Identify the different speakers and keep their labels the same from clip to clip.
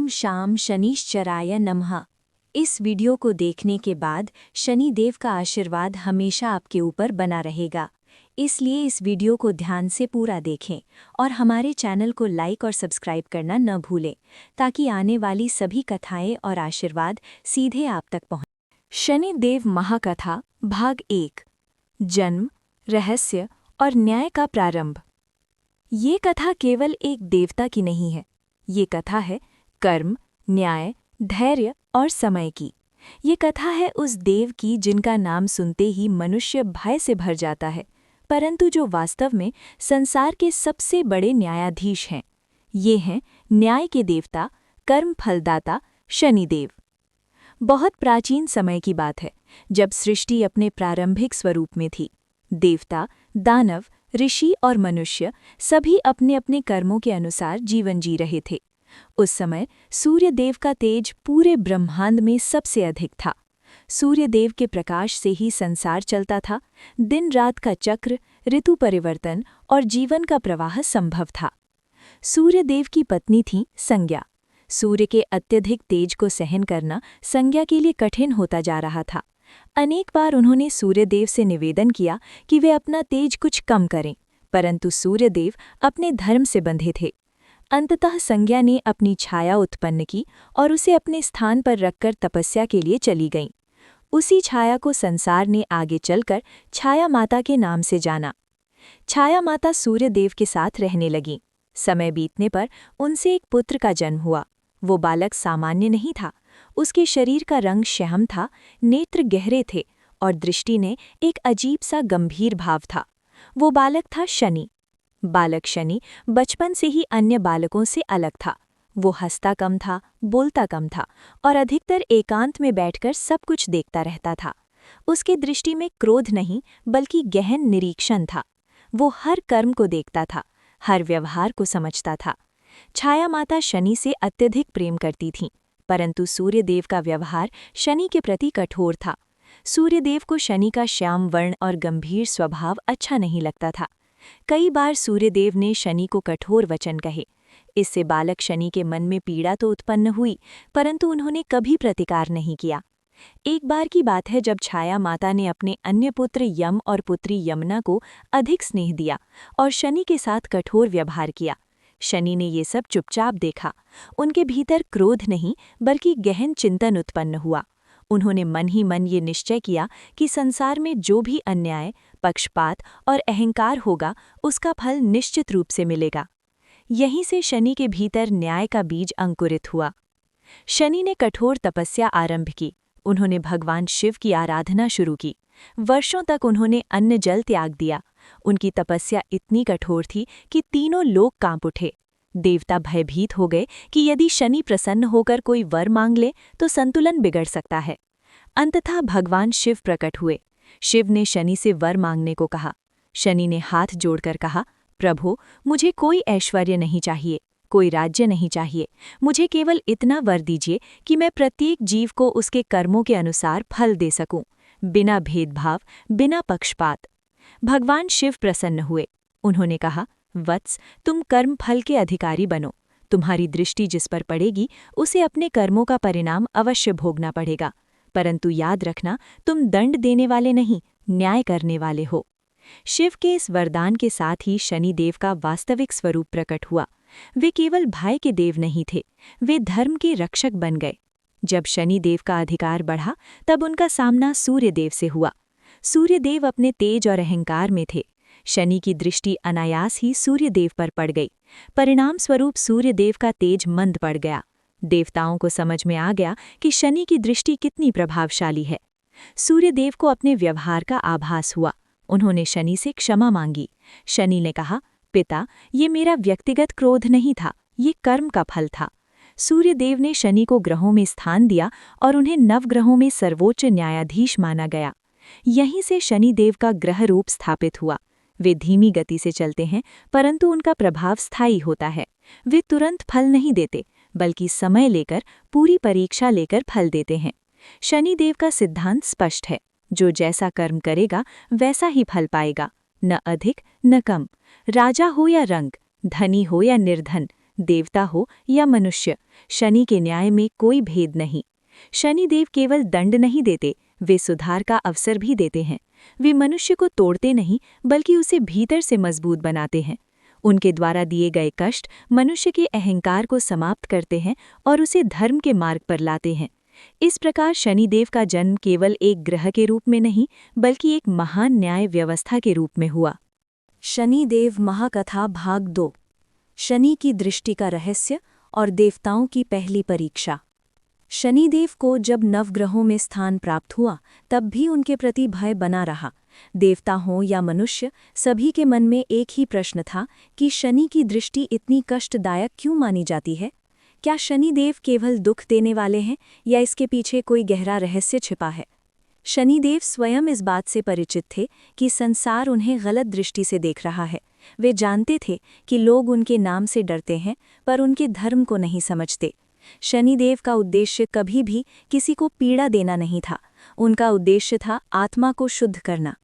Speaker 1: ओम शाम शनिश्चराय नमः। इस वीडियो को देखने के बाद शनि देव का आशीर्वाद हमेशा आपके ऊपर बना रहेगा, इसलिए इस वीडियो को ध्यान से पूरा देखें और हमारे चैनल को लाइक और सब्सक्राइब करना न भूलें, ताकि आने वाली सभी कथाएं और आशीर्वाद सीधे आप तक पहुँचें। शनि देव महाकथा भाग 1, जन्म, रहस्य और न्याय का प्रारंभ। ये कथा केवल एक देवता की नहीं है, ये कथा है कर्म, न्याय, धैर्य और समय की। ये कथा है उस देव की जिनका नाम सुनते ही मनुष्य भय से भर जाता है, परंतु जो वास्तव में संसार के सबसे बड़े न्यायाधीश हैं। ये हैं न्याय के देवता, कर्म फलदाता शनिदेव। बहुत प्राचीन समय की बात है, जब सृष्टि अपने प्रारंभिक स्वरूप में थी। देवता, दानव, ऋषि और मनुष्य सभी अपने अपने कर्मों के अनुसार जीवन जी रहे थे। उस समय सूर्यदेव का तेज पूरे ब्रह्मांड में सबसे अधिक था। सूर्यदेव के प्रकाश से ही संसार चलता था। दिन रात का चक्र, ऋतु परिवर्तन और जीवन का प्रवाह संभव था। सूर्यदेव की पत्नी थी संज्ञा। सूर्य के अत्यधिक तेज को सहन करना संज्ञा के लिए कठिन होता जा रहा था। अनेक बार उन्होंने सूर्यदेव से निवेदन किया कि वे अपना तेज कुछ कम करें, परंतु सूर्यदेव अपने धर्म से बंधे थे। अंततः संज्ञा ने अपनी छाया उत्पन्न की और उसे अपने स्थान पर रखकर तपस्या के लिए चली गईं। उसी छाया को संसार ने आगे चलकर छाया माता के नाम से जाना। छाया माता सूर्यदेव के साथ रहने लगीं। समय बीतने पर उनसे एक पुत्र का जन्म हुआ। वो बालक सामान्य नहीं था। उसके शरीर का रंग श्याम था, नेत्र गहरे थे और दृष्टि ने एक अजीब सा गंभीर भाव था। वो बालक था शनि। बालक शनि बचपन से ही अन्य बालकों से अलग था। वो हंसता कम था, बोलता कम था और अधिकतर एकांत में बैठकर सब कुछ देखता रहता था। उसकी दृष्टि में क्रोध नहीं बल्कि गहन निरीक्षण था। वो हर कर्म को देखता था, हर व्यवहार को समझता था। छाया माता शनि से अत्यधिक प्रेम करती थीं, परंतु सूर्यदेव का व्यवहार शनि के प्रति कठोर था। सूर्यदेव को शनि का श्याम वर्ण और गंभीर स्वभाव अच्छा नहीं लगता था। कई बार सूर्यदेव ने शनि को कठोर वचन कहे। इससे बालक शनि के मन में पीड़ा तो उत्पन्न हुई, परंतु उन्होंने कभी प्रतिकार नहीं किया। एक बार की बात है, जब छाया माता ने अपने अन्य पुत्र यम और पुत्री यमुना को अधिक स्नेह दिया और शनि के साथ कठोर व्यवहार किया। शनि ने ये सब चुपचाप देखा। उनके भीतर क्रोध नहीं बल्कि गहन चिंतन उत्पन्न हुआ। उन्होंने मन ही मन ये निश्चय किया कि संसार में जो भी अन्याय, पक्षपात और अहंकार होगा, उसका फल निश्चित रूप से मिलेगा। यहीं से शनि के भीतर न्याय का बीज अंकुरित हुआ। शनि ने कठोर तपस्या आरंभ की। उन्होंने भगवान शिव की आराधना शुरू की। वर्षों तक उन्होंने अन्न जल त्याग दिया। उनकी तपस्या इतनी कठोर थी कि तीनों लोक कांप उठे। देवता भयभीत हो गए कि यदि शनि प्रसन्न होकर कोई वर मांग ले तो संतुलन बिगड़ सकता है। अंततः भगवान शिव प्रकट हुए। शिव ने शनि से वर मांगने को कहा। शनि ने हाथ जोड़कर कहा, प्रभु, मुझे कोई ऐश्वर्य नहीं चाहिए, कोई राज्य नहीं चाहिए। मुझे केवल इतना वर दीजिए कि मैं प्रत्येक जीव को उसके कर्मों के अनुसार फल दे सकूं, बिना भेदभाव, बिना पक्षपात। भगवान शिव प्रसन्न हुए। उन्होंने कहा, वत्स, तुम कर्म फल के अधिकारी बनो। तुम्हारी दृष्टि जिस पर पड़ेगी उसे अपने कर्मों का परिणाम अवश्य भोगना पड़ेगा, परंतु याद रखना, तुम दंड देने वाले नहीं, न्याय करने वाले हो। शिव के इस वरदान के साथ ही शनिदेव का वास्तविक स्वरूप प्रकट हुआ। वे केवल भय के देव नहीं थे, वे धर्म के रक्षक बन गए। जब शनिदेव का अधिकार बढ़ा, तब उनका सामना सूर्यदेव से हुआ। सूर्यदेव अपने तेज और अहंकार में थे। शनि की दृष्टि अनायास ही सूर्यदेव पर पड़ गई। परिणाम स्वरूप सूर्यदेव का तेज मंद पड़ गया। देवताओं को समझ में आ गया कि शनि की दृष्टि कितनी प्रभावशाली है। सूर्यदेव को अपने व्यवहार का आभास हुआ। उन्होंने शनि से क्षमा मांगी। शनि ने कहा, पिता, ये मेरा व्यक्तिगत क्रोध नहीं था, ये कर्म का फल था। सूर्यदेव ने शनि को ग्रहों में स्थान दिया और उन्हें नवग्रहों में सर्वोच्च न्यायाधीश माना गया। यहीं से शनिदेव का ग्रह रूप स्थापित हुआ। वे धीमी गति से चलते हैं, परंतु उनका प्रभाव स्थायी होता है। वे तुरंत फल नहीं देते, बल्कि समय लेकर, पूरी परीक्षा लेकर फल देते हैं। शनिदेव का सिद्धांत स्पष्ट है, जो जैसा कर्म करेगा वैसा ही फल पाएगा, न अधिक न कम। राजा हो या रंक, धनी हो या निर्धन, देवता हो या मनुष्य, शनि के न्याय में कोई भेद नहीं। शनिदेव केवल दंड नहीं देते, वे सुधार का अवसर भी देते हैं। वे मनुष्य को तोड़ते नहीं, बल्कि उसे भीतर से मजबूत बनाते हैं। उनके द्वारा दिए गए कष्ट मनुष्य के अहंकार को समाप्त करते हैं और उसे धर्म के मार्ग पर लाते हैं। इस प्रकार शनिदेव का जन्म केवल एक ग्रह के रूप में नहीं, बल्कि एक महान न्याय व्यवस्था के रूप में हुआ। शनिदेव महाकथा भाग 2। शनि की दृष्टि का रहस्य और देवताओं की पहली परीक्षा। शनिदेव को जब नवग्रहों में स्थान प्राप्त हुआ, तब भी उनके प्रति भय बना रहा। देवता हों या मनुष्य, सभी के मन में एक ही प्रश्न था कि शनि की दृष्टि इतनी कष्टदायक क्यों मानी जाती है। क्या शनिदेव केवल दुख देने वाले हैं या इसके पीछे कोई गहरा रहस्य छिपा है? शनिदेव स्वयं इस बात से परिचित थे कि संसार उन्हें गलत दृष्टि से देख रहा है। वे जानते थे कि लोग उनके नाम से डरते हैं, पर उनके धर्म को नहीं समझते। शनिदेव का उद्देश्य कभी भी किसी को पीड़ा देना नहीं था। उनका उद्देश्य था आत्मा को शुद्ध करना।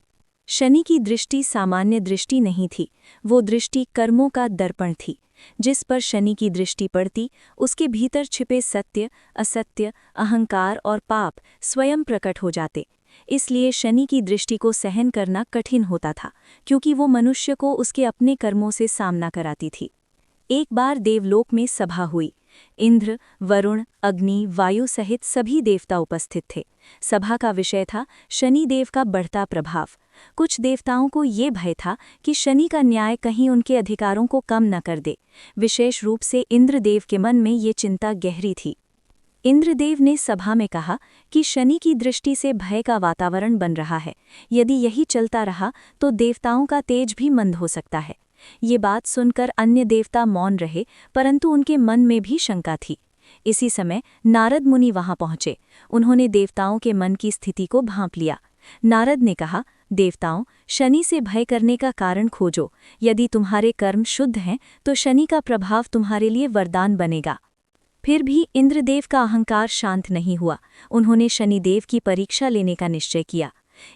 Speaker 1: शनि की दृष्टि सामान्य दृष्टि नहीं थी, वो दृष्टि कर्मों का दर्पण थी। जिस पर शनि की दृष्टि पड़ती, उसके भीतर छिपे सत्य, असत्य, अहंकार और पाप स्वयं प्रकट हो जाते। इसलिए शनि की दृष्टि को सहन करना कठिन होता था, क्योंकि वो मनुष्य को उसके अपने कर्मों से सामना कराती थी। एक बार देवलोक में सभा हुई। इंद्र, वरुण, अग्नि, वायु सहित सभी देवता उपस्थित थे। सभा का विषय था शनिदेव का बढ़ता प्रभाव। कुछ देवताओं को ये भय था कि शनि का न्याय कहीं उनके अधिकारों को कम न कर दे। विशेष रूप से इंद्रदेव के मन में ये चिंता गहरी थी। इंद्रदेव ने सभा में कहा कि शनि की दृष्टि से भय का वातावरण बन रहा है। यदि यही चलता रहा तो देवताओं का तेज भी मंद हो सकता है। ये बात सुनकर अन्य देवता मौन रहे, परंतु उनके मन में भी शंका थी। इसी समय नारद मुनि वहां पहुंचे। उन्होंने देवताओं के मन की स्थिति को भांप लिया। नारद ने कहा, देवताओं, शनि से भय करने का कारण खोजो। यदि तुम्हारे कर्म शुद्ध हैं तो शनि का प्रभाव तुम्हारे लिए वरदान बनेगा। फिर भी इंद्रदेव का अहंकार शांत नहीं हुआ। उन्होंने शनिदेव की परीक्षा लेने का निश्चय किया।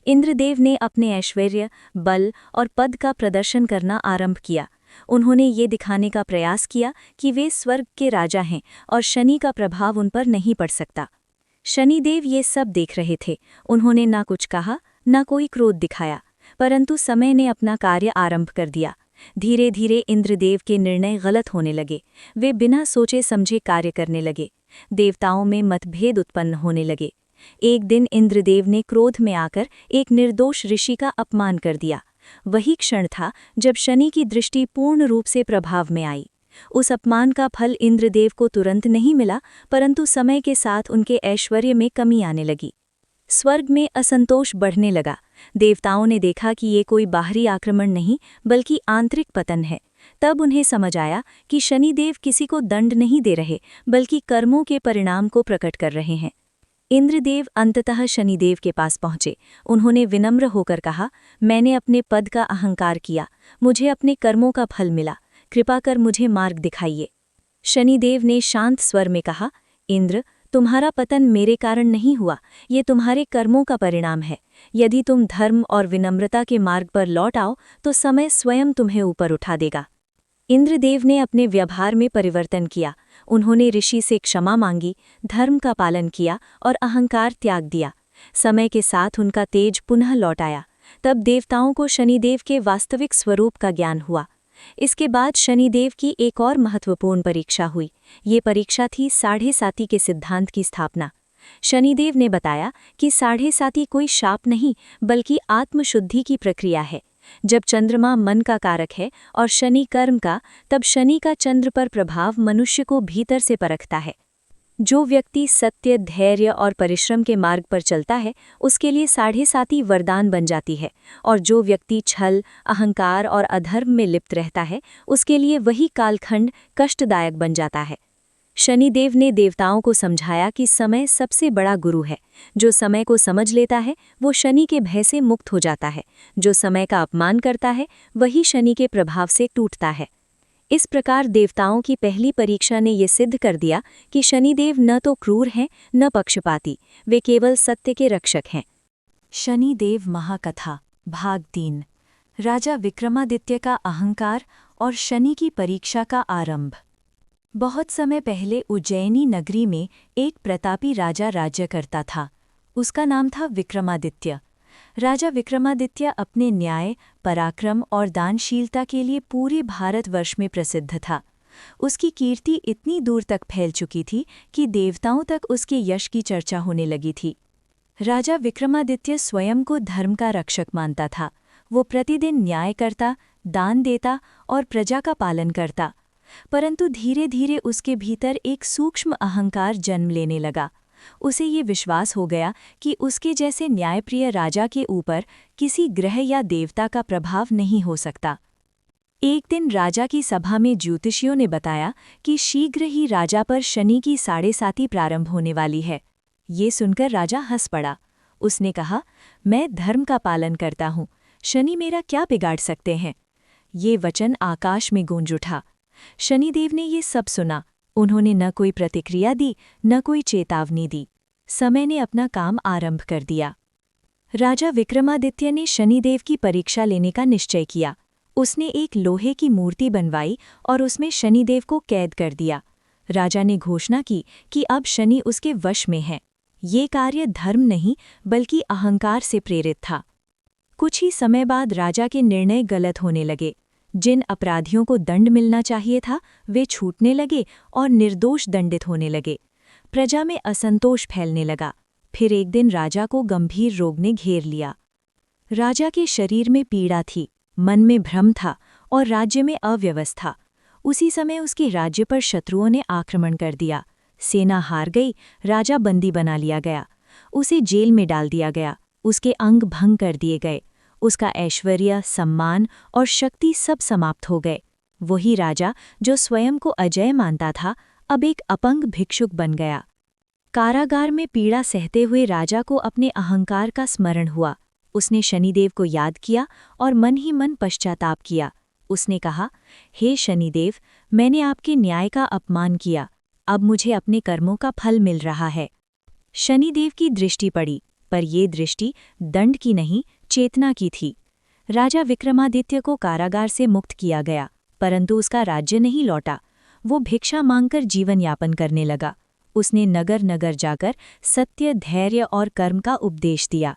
Speaker 1: इंद्रदेव ने अपने ऐश्वर्य, बल और पद का प्रदर्शन करना आरंभ किया। उन्होंने ये दिखाने का प्रयास किया कि वे स्वर्ग के राजा हैं और शनि का प्रभाव उन पर नहीं पड़ सकता। शनिदेव ये सब देख रहे थे। उन्होंने ना कुछ कहा, ना कोई क्रोध दिखाया, परंतु समय ने अपना कार्य आरंभ कर दिया। धीरे धीरे इंद्रदेव के निर्णय गलत होने लगे। वे बिना सोचे समझे कार्य करने लगे। देवताओं में मतभेद उत्पन्न होने लगे। एक दिन इंद्रदेव ने क्रोध में आकर एक निर्दोष ऋषि का अपमान कर दिया। वही क्षण था जब शनि की दृष्टि पूर्ण रूप से प्रभाव में आई। उस अपमान का फल इंद्रदेव को तुरंत नहीं मिला, परंतु समय के साथ उनके ऐश्वर्य में कमी आने लगी। स्वर्ग में असंतोष बढ़ने लगा। देवताओं ने देखा कि ये कोई बाहरी आक्रमण नहीं, बल्कि आंतरिक पतन है। तब उन्हें समझ आया कि शनिदेव किसी को दंड नहीं दे रहे, बल्कि कर्मों के परिणाम को प्रकट कर रहे हैं। इंद्रदेव अंततः शनिदेव के पास पहुंचे। उन्होंने विनम्र होकर कहा, मैंने अपने पद का अहंकार किया, मुझे अपने कर्मों का फल मिला, कृपा कर मुझे मार्ग दिखाइए। शनिदेव ने शांत स्वर में कहा, इंद्र, तुम्हारा पतन मेरे कारण नहीं हुआ, ये तुम्हारे कर्मों का परिणाम है। यदि तुम धर्म और विनम्रता के मार्ग पर लौट आओ तो समय स्वयं तुम्हें ऊपर उठा देगा। इंद्रदेव ने अपने व्यवहार में परिवर्तन किया। उन्होंने ऋषि से क्षमा मांगी, धर्म का पालन किया और अहंकार त्याग दिया। समय के साथ उनका तेज पुनः लौट आया। तब देवताओं को शनिदेव के वास्तविक स्वरूप का ज्ञान हुआ। इसके बाद शनिदेव की एक और महत्वपूर्ण परीक्षा हुई। ये परीक्षा थी साढ़े साती के सिद्धांत की स्थापना। शनिदेव ने बताया कि साढ़े साती कोई शाप नहीं, बल्कि आत्मशुद्धि की प्रक्रिया है। जब चंद्रमा मन का कारक है और शनि कर्म का, तब शनि का चंद्र पर प्रभाव मनुष्य को भीतर से परखता है। जो व्यक्ति सत्य, धैर्य और परिश्रम के मार्ग पर चलता है, उसके लिए साढ़े साती वरदान बन जाती है, और जो व्यक्ति छल, अहंकार और अधर्म में लिप्त रहता है, उसके लिए वही कालखंड कष्टदायक बन जाता है। शनिदेव ने देवताओं को समझाया कि समय सबसे बड़ा गुरु है। जो समय को समझ लेता है वो शनि के भय से मुक्त हो जाता है। जो समय का अपमान करता है वही शनि के प्रभाव से टूटता है। इस प्रकार देवताओं की पहली परीक्षा ने ये सिद्ध कर दिया कि शनिदेव न तो क्रूर हैं न पक्षपाती, वे केवल सत्य के रक्षक हैं। शनिदेव महाकथा भाग 3। राजा विक्रमादित्य का अहंकार और शनि की परीक्षा का आरंभ। बहुत समय पहले उज्जैनी नगरी में एक प्रतापी राजा राज्य करता था। उसका नाम था विक्रमादित्य। राजा विक्रमादित्य अपने न्याय, पराक्रम और दानशीलता के लिए पूरे भारतवर्ष में प्रसिद्ध था। उसकी कीर्ति इतनी दूर तक फैल चुकी थी कि देवताओं तक उसके यश की चर्चा होने लगी थी। राजा विक्रमादित्य स्वयं को धर्म का रक्षक मानता था। वो प्रतिदिन न्याय करता, दान देता और प्रजा का पालन करता। परंतु धीरे धीरे उसके भीतर एक सूक्ष्म अहंकार जन्म लेने लगा। उसे ये विश्वास हो गया कि उसके जैसे न्यायप्रिय राजा के ऊपर किसी ग्रह या देवता का प्रभाव नहीं हो सकता। एक दिन राजा की सभा में ज्योतिषियों ने बताया कि शीघ्र ही राजा पर शनि की साढ़ेसाती प्रारंभ होने वाली है। ये सुनकर राजा हंस पड़ा। उसने कहा, मैं धर्म का पालन करता हूँ, शनि मेरा क्या बिगाड़ सकते हैं। ये वचन आकाश में गूंज उठा। शनिदेव ने ये सब सुना। उन्होंने न कोई प्रतिक्रिया दी, न कोई चेतावनी दी। समय ने अपना काम आरंभ कर दिया। राजा विक्रमादित्य ने शनिदेव की परीक्षा लेने का निश्चय किया। उसने एक लोहे की मूर्ति बनवाई और उसमें शनिदेव को कैद कर दिया। राजा ने घोषणा की कि अब शनि उसके वश में है। ये कार्य धर्म नहीं बल्कि अहंकार से प्रेरित था। कुछ ही समय बाद राजा के निर्णय गलत होने लगे। जिन अपराधियों को दंड मिलना चाहिए था वे छूटने लगे और निर्दोष दंडित होने लगे। प्रजा में असंतोष फैलने लगा। फिर एक दिन राजा को गंभीर रोग ने घेर लिया। राजा के शरीर में पीड़ा थी, मन में भ्रम था और राज्य में अव्यवस्था। उसी समय उसके राज्य पर शत्रुओं ने आक्रमण कर दिया। सेना हार गई, राजा बंदी बना लिया गया। उसे जेल में डाल दिया गया। उसके अंग भंग कर दिए गए। उसका ऐश्वर्य, सम्मान और शक्ति सब समाप्त हो गए। वही राजा जो स्वयं को अजय मानता था, अब एक अपंग भिक्षुक बन गया। कारागार में पीड़ा सहते हुए राजा को अपने अहंकार का स्मरण हुआ। उसने शनिदेव को याद किया और मन ही मन पश्चाताप किया। उसने कहा, हे शनिदेव, मैंने आपके न्याय का अपमान किया। अब मुझे अपने कर्मों का फल मिल रहा है। शनिदेव की दृष्टि पड़ी, पर ये दृष्टि दंड की नहीं, चेतना की थी। राजा विक्रमादित्य को कारागार से मुक्त किया गया, परंतु उसका राज्य नहीं लौटा। वो भिक्षा मांगकर जीवन यापन करने लगा। उसने नगर नगर जाकर सत्य, धैर्य और कर्म का उपदेश दिया।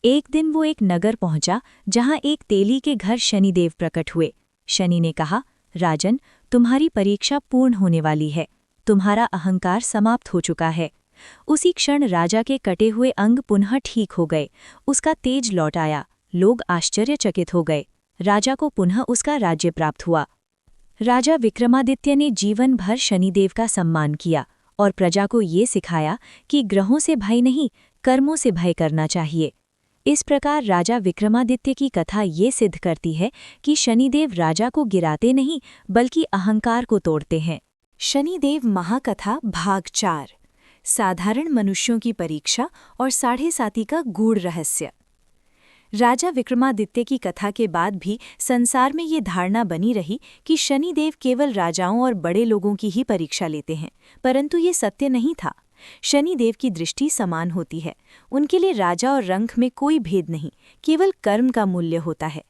Speaker 1: एक दिन वो एक नगर पहुंचा जहां एक तेली के घर शनिदेव प्रकट हुए। शनि ने कहा, राजन, तुम्हारी परीक्षा पूर्ण होने वाली है। तुम्हारा अहंकार समाप्त हो चुका है। उसी क्षण राजा के कटे हुए अंग पुनः ठीक हो गए। उसका तेज लौट आया। लोग आश्चर्यचकित हो गए। राजा को पुनः उसका राज्य प्राप्त हुआ। राजा विक्रमादित्य ने जीवन भर शनिदेव का सम्मान किया और प्रजा को ये सिखाया कि ग्रहों से भय नहीं, कर्मों से भय करना चाहिए। इस प्रकार राजा विक्रमादित्य की कथा ये सिद्ध करती है कि शनिदेव राजा को गिराते नहीं बल्कि अहंकार को तोड़ते हैं। शनिदेव महाकथा भाग 4, साधारण मनुष्यों की परीक्षा और साढ़े-साती का गूढ़ रहस्य। राजा विक्रमादित्य की कथा के बाद भी संसार में ये धारणा बनी रही कि शनिदेव केवल राजाओं और बड़े लोगों की ही परीक्षा लेते हैं, परंतु ये सत्य नहीं था। शनिदेव की दृष्टि समान होती है। उनके लिए राजा और रंक में कोई भेद नहीं, केवल कर्म का मूल्य होता है।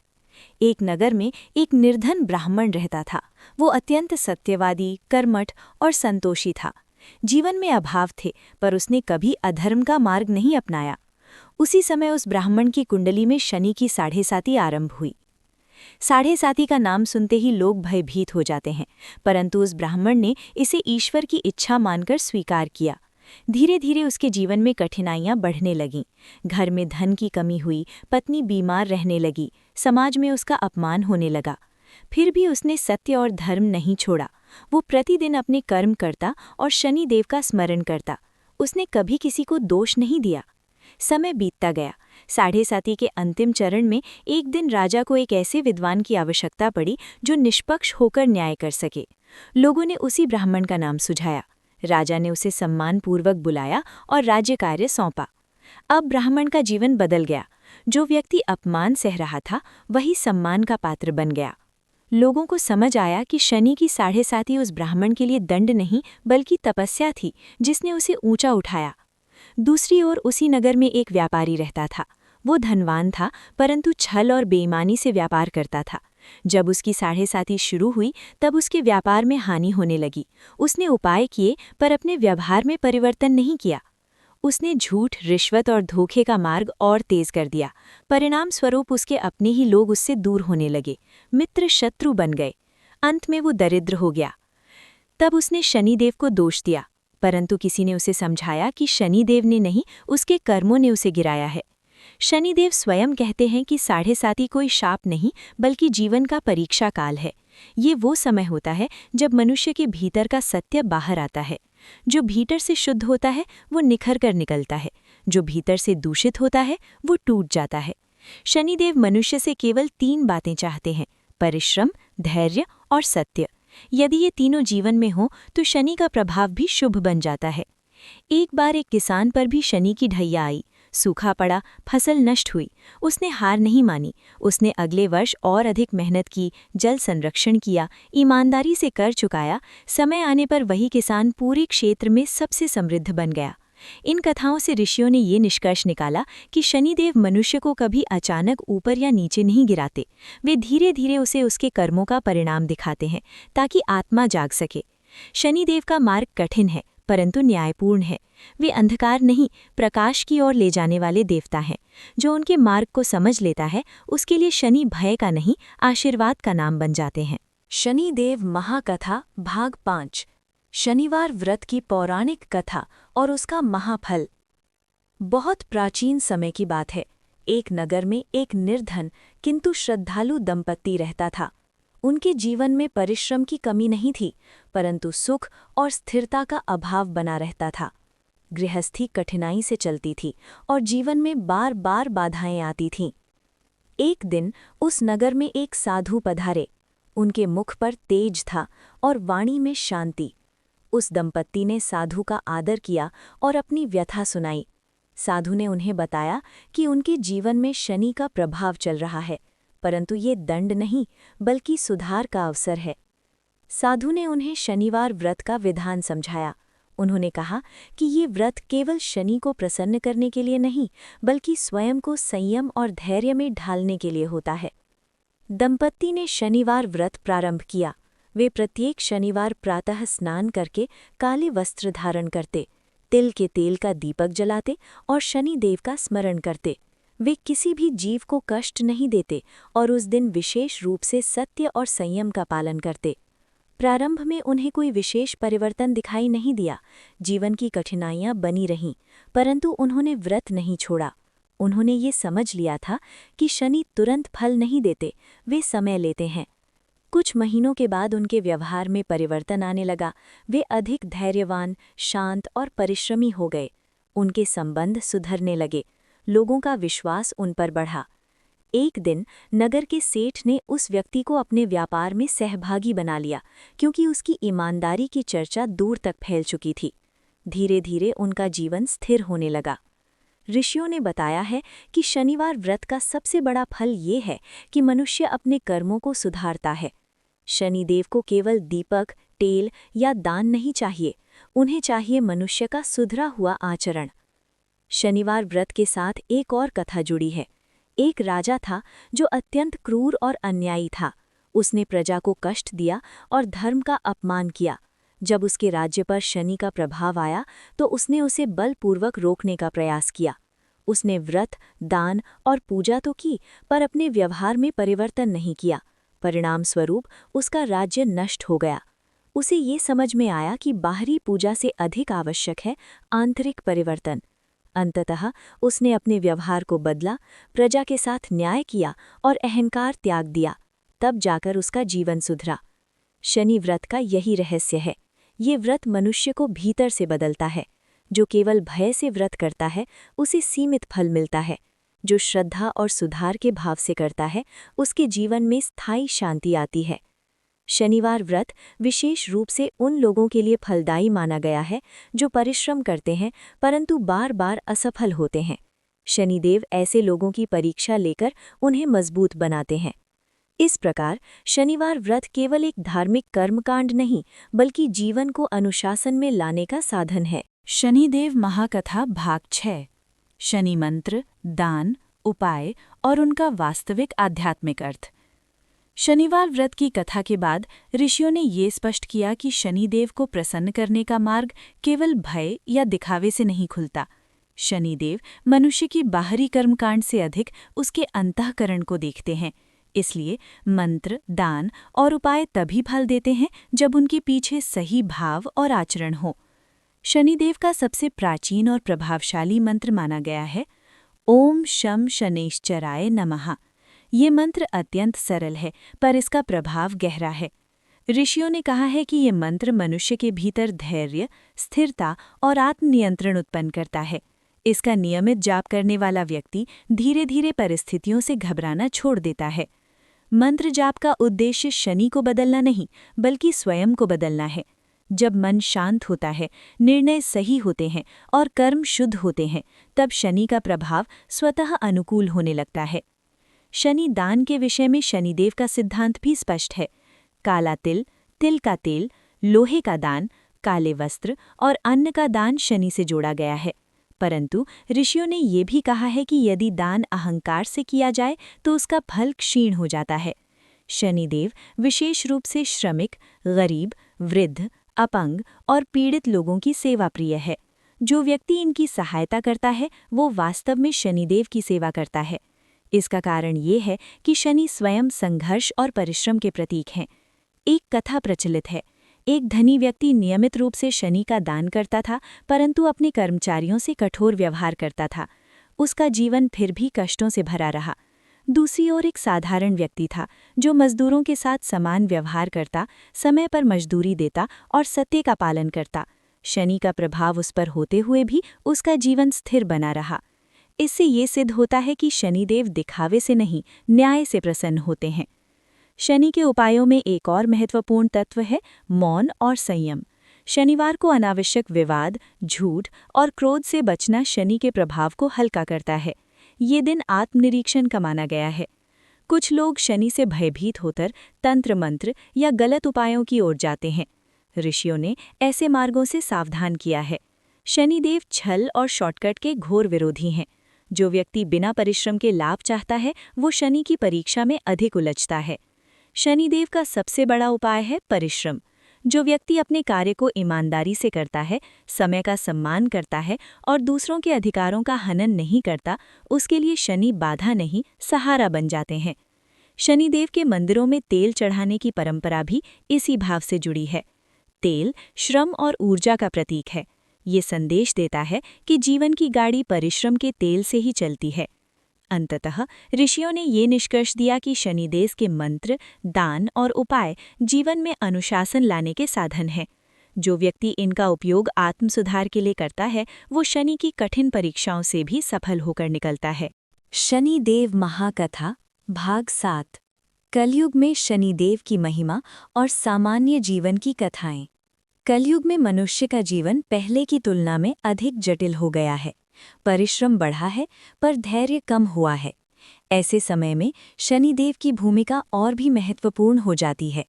Speaker 1: एक नगर में एक निर्धन ब्राह्मण रहता था। वो अत्यंत सत्यवादी, कर्मठ और संतोषी था। जीवन में अभाव थे, पर उसने कभी अधर्म का मार्ग नहीं अपनाया। उसी समय उस ब्राह्मण की कुंडली में शनि की साढ़े-साती आरंभ हुई। साढ़े-साती का नाम सुनते ही लोग भयभीत हो जाते हैं, परंतु उस ब्राह्मण ने इसे ईश्वर की इच्छा मानकर स्वीकार किया। धीरे धीरे उसके जीवन में कठिनाइयां बढ़ने लगीं। घर में धन की कमी हुई, पत्नी बीमार रहने लगी, समाज में उसका अपमान होने लगा। फिर भी उसने सत्य और धर्म नहीं छोड़ा। वो प्रतिदिन अपने कर्म करता और शनिदेव का स्मरण करता। उसने कभी किसी को दोष नहीं दिया। समय बीतता गया। साढ़े-साती के अंतिम चरण में एक दिन राजा को एक ऐसे विद्वान की आवश्यकता पड़ी जो निष्पक्ष होकर न्याय कर सके। लोगों ने उसी ब्राह्मण का नाम सुझाया। राजा ने उसे सम्मानपूर्वक बुलाया और राज्य कार्य सौंपा। अब ब्राह्मण का जीवन बदल गया। जो व्यक्ति अपमान सह रहा था वही सम्मान का पात्र बन गया। लोगों को समझ आया कि शनि की साढ़े-साती उस ब्राह्मण के लिए दंड नहीं बल्कि तपस्या थी जिसने उसे ऊंचा उठाया। दूसरी ओर उसी नगर में एक व्यापारी रहता था। वो धनवान था, परंतु छल और बेईमानी से व्यापार करता था। जब उसकी 7.5 शुरू हुई तब उसके व्यापार में हानि होने लगी। उसने उपाय किए पर अपने व्यवहार में परिवर्तन नहीं किया। उसने झूठ, रिश्वत और धोखे का मार्ग और तेज कर दिया। परिणाम स्वरूप उसके अपने ही लोग उससे दूर होने लगे, मित्र शत्रु बन गए। अंत में वो दरिद्र हो गया। तब उसने शनिदेव को दोष दिया, परंतु किसी ने उसे समझाया कि शनिदेव ने नहीं, उसके कर्मों ने उसे गिराया है। शनिदेव स्वयं कहते हैं कि 7.5 कोई शाप नहीं बल्कि जीवन का परीक्षा काल है। ये वो समय होता है जब मनुष्य के भीतर का सत्य बाहर आता है। जो भीतर से शुद्ध होता है वो निखर कर निकलता है, जो भीतर से दूषित होता है वो टूट जाता है। शनिदेव मनुष्य से केवल 3 बातें चाहते हैं: परिश्रम, धैर्य और सत्य। यदि ये तीनों जीवन में हो तो शनि का प्रभाव भी शुभ बन जाता है। एक बार एक किसान पर भी शनि की ढैया आई। सूखा पड़ा, फसल नष्ट हुई। उसने हार नहीं मानी। उसने अगले वर्ष और अधिक मेहनत की, जल संरक्षण किया, ईमानदारी से कर चुकाया। समय आने पर वही किसान पूरे क्षेत्र में सबसे समृद्ध बन गया। इन कथाओं से ऋषियों ने ये निष्कर्ष निकाला कि शनिदेव मनुष्य को कभी अचानक ऊपर या नीचे नहीं गिराते। वे धीरे धीरे उसे उसके कर्मों का परिणाम दिखाते हैं ताकि आत्मा जाग सके। शनिदेव का मार्ग कठिन है परंतु न्यायपूर्ण है। वे अंधकार नहीं, प्रकाश की ओर ले जाने वाले देवता हैं। जो उनके मार्ग को समझ लेता है उसके लिए शनि भय का नहीं, आशीर्वाद का नाम बन जाते हैं। शनिदेव महाकथा भाग 5। शनिवार व्रत की पौराणिक कथा और उसका महाफल। बहुत प्राचीन समय की बात है। एक नगर में एक निर्धन किंतु श्रद्धालु दंपत्ति रहता था। उनके जीवन में परिश्रम की कमी नहीं थी, परंतु सुख और स्थिरता का अभाव बना रहता था। गृहस्थी कठिनाई से चलती थी और जीवन में बार बार बाधाएं आती थीं। एक दिन उस नगर में एक साधु पधारे। उनके मुख पर तेज था और वाणी में शांति। उस दंपत्ति ने साधु का आदर किया और अपनी व्यथा सुनाई। साधु ने उन्हें बताया कि उनके जीवन में शनि का प्रभाव चल रहा है, परंतु ये दंड नहीं बल्कि सुधार का अवसर है। साधु ने उन्हें शनिवार व्रत का विधान समझाया। उन्होंने कहा कि ये व्रत केवल शनि को प्रसन्न करने के लिए नहीं बल्कि स्वयं को संयम और धैर्य में ढालने के लिए होता है। दंपत्ति ने शनिवार व्रत प्रारंभ किया। वे प्रत्येक शनिवार प्रातः स्नान करके काले वस्त्र धारण करते, तिल के तेल का दीपक जलाते और शनि देव का स्मरण करते। वे किसी भी जीव को कष्ट नहीं देते और उस दिन विशेष रूप से सत्य और संयम का पालन करते। प्रारंभ में उन्हें कोई विशेष परिवर्तन दिखाई नहीं दिया। जीवन की कठिनाइयां बनी रहीं, परंतु उन्होंने व्रत नहीं छोड़ा। उन्होंने ये समझ लिया था कि शनि तुरंत फल नहीं देते, वे समय लेते हैं। कुछ महीनों के बाद उनके व्यवहार में परिवर्तन आने लगा। वे अधिक धैर्यवान, शांत और परिश्रमी हो गए। उनके संबंध सुधरने लगे। लोगों का विश्वास उन पर बढ़ा। एक दिन नगर के सेठ ने उस व्यक्ति को अपने व्यापार में सहभागी बना लिया, क्योंकि उसकी ईमानदारी की चर्चा दूर तक फैल चुकी थी। धीरे धीरे उनका जीवन स्थिर होने लगा। ऋषियों ने बताया है कि शनिवार व्रत का सबसे बड़ा फल ये है कि मनुष्य अपने कर्मों को सुधारता है। शनिदेव को केवल दीपक, तेल या दान नहीं चाहिए, उन्हें चाहिए मनुष्य का सुधरा हुआ आचरण। शनिवार व्रत के साथ एक और कथा जुड़ी है। एक राजा था जो अत्यंत क्रूर और अन्यायी था। उसने प्रजा को कष्ट दिया और धर्म का अपमान किया। जब उसके राज्य पर शनि का प्रभाव आया तो उसने उसे बलपूर्वक रोकने का प्रयास किया। उसने व्रत, दान और पूजा तो की, पर अपने व्यवहार में परिवर्तन नहीं किया। परिणाम स्वरूप उसका राज्य नष्ट हो गया। उसे ये समझ में आया कि बाहरी पूजा से अधिक आवश्यक है आंतरिक परिवर्तन। अंततः उसने अपने व्यवहार को बदला, प्रजा के साथ न्याय किया और अहंकार त्याग दिया। तब जाकर उसका जीवन सुधरा। शनि व्रत का यही रहस्य है। ये व्रत मनुष्य को भीतर से बदलता है। जो केवल भय से व्रत करता है उसे सीमित फल मिलता है। जो श्रद्धा और सुधार के भाव से करता है उसके जीवन में स्थायी शांति आती है। शनिवार व्रत विशेष रूप से उन लोगों के लिए फलदायी माना गया है जो परिश्रम करते हैं परंतु बार बार असफल होते हैं। शनिदेव ऐसे लोगों की परीक्षा लेकर उन्हें मजबूत बनाते हैं। इस प्रकार शनिवार व्रत केवल एक धार्मिक कर्मकांड नहीं बल्कि जीवन को अनुशासन में लाने का साधन है। शनिदेव महाकथा भाग 6। शनि मंत्र, दान, उपाय और उनका वास्तविक आध्यात्मिक अर्थ।
Speaker 2: शनिवार व्रत की कथा के बाद ऋषियों ने ये स्पष्ट किया कि शनिदेव को प्रसन्न करने का मार्ग केवल भय या दिखावे से नहीं खुलता। शनिदेव मनुष्य की बाहरी कर्मकांड से अधिक उसके अंतःकरण को देखते हैं। इसलिए मंत्र, दान और उपाय तभी फल देते हैं जब उनके पीछे सही भाव और आचरण हो। शनिदेव का सबसे प्राचीन और प्रभावशाली मंत्र माना गया है ओम शम शनैश्चराय नमः। ये मंत्र अत्यंत सरल है, पर इसका प्रभाव गहरा है। ऋषियों ने कहा है कि ये मंत्र मनुष्य के भीतर धैर्य, स्थिरता और आत्मनियंत्रण उत्पन्न करता है। इसका नियमित जाप करने वाला व्यक्ति धीरे धीरे परिस्थितियों से घबराना छोड़ देता है। मंत्र जाप का उद्देश्य शनि को बदलना नहीं, बल्कि स्वयं को बदलना है। जब मन शांत होता है, निर्णय सही होते हैं और कर्म शुद्ध होते हैं, तब शनि का प्रभाव स्वतः अनुकूल होने लगता है। शनि दान के विषय में शनिदेव का सिद्धांत भी स्पष्ट है। काला तिल, तिल का तेल, लोहे का दान, काले वस्त्र और अन्न का दान शनि से जोड़ा गया है। परंतु ऋषियों ने ये भी कहा है कि यदि दान अहंकार से किया जाए तो उसका फल क्षीण हो जाता है। शनिदेव विशेष रूप से श्रमिक, गरीब, वृद्ध, अपंग और पीड़ित लोगों की सेवा प्रिय है। जो व्यक्ति इनकी सहायता करता है वो वास्तव में शनिदेव की सेवा करता है। इसका कारण ये है कि शनि स्वयं संघर्ष और परिश्रम के प्रतीक हैं। एक कथा प्रचलित है। एक धनी व्यक्ति नियमित रूप से शनि का दान करता था, परंतु अपने कर्मचारियों से कठोर व्यवहार करता था। उसका जीवन फिर भी कष्टों से भरा रहा। दूसरी ओर एक साधारण व्यक्ति था जो मजदूरों के साथ समान व्यवहार करता, समय पर मजदूरी देता और सत्य का पालन करता। शनि का प्रभाव उस पर होते हुए भी उसका जीवन स्थिर बना रहा। इससे ये सिद्ध होता है कि शनिदेव दिखावे से नहीं, न्याय से प्रसन्न होते हैं। शनि के उपायों में एक और महत्वपूर्ण तत्व है मौन और संयम। शनिवार को अनावश्यक विवाद, झूठ और क्रोध से बचना शनि के प्रभाव को हल्का करता है। ये दिन आत्मनिरीक्षण का माना गया है। कुछ लोग शनि से भयभीत होकर तंत्र मंत्र या गलत उपायों की ओर जाते हैं। ऋषियों ने ऐसे मार्गों से सावधान किया है। शनिदेव छल और शॉर्टकट के घोर विरोधी हैं। जो व्यक्ति बिना परिश्रम के लाभ चाहता है वो शनि की परीक्षा में अधिक उलझता है। शनिदेव का सबसे बड़ा उपाय है परिश्रम। जो व्यक्ति अपने कार्य को ईमानदारी से करता है, समय का सम्मान करता है और दूसरों के अधिकारों का हनन नहीं करता, उसके लिए शनि बाधा नहीं, सहारा बन जाते हैं। शनिदेव के मंदिरों में तेल चढ़ाने की परंपरा भी इसी भाव से जुड़ी है। तेल श्रम और ऊर्जा का प्रतीक है। ये संदेश देता है कि जीवन की गाड़ी परिश्रम के तेल से ही चलती है। अंततः ऋषियों ने ये निष्कर्ष दिया कि शनिदेव के मंत्र, दान और उपाय जीवन में अनुशासन लाने के साधन हैं। जो व्यक्ति इनका उपयोग आत्मसुधार के लिए करता है वो शनि की कठिन परीक्षाओं से भी सफल होकर निकलता है।
Speaker 1: शनिदेव महाकथा भाग 7। कलयुग में शनिदेव की महिमा और सामान्य जीवन की कथाएं। कलयुग में मनुष्य का जीवन पहले की तुलना में अधिक जटिल हो गया है। परिश्रम बढ़ा है पर धैर्य कम हुआ है। ऐसे समय में शनिदेव की भूमिका और भी महत्वपूर्ण हो जाती है।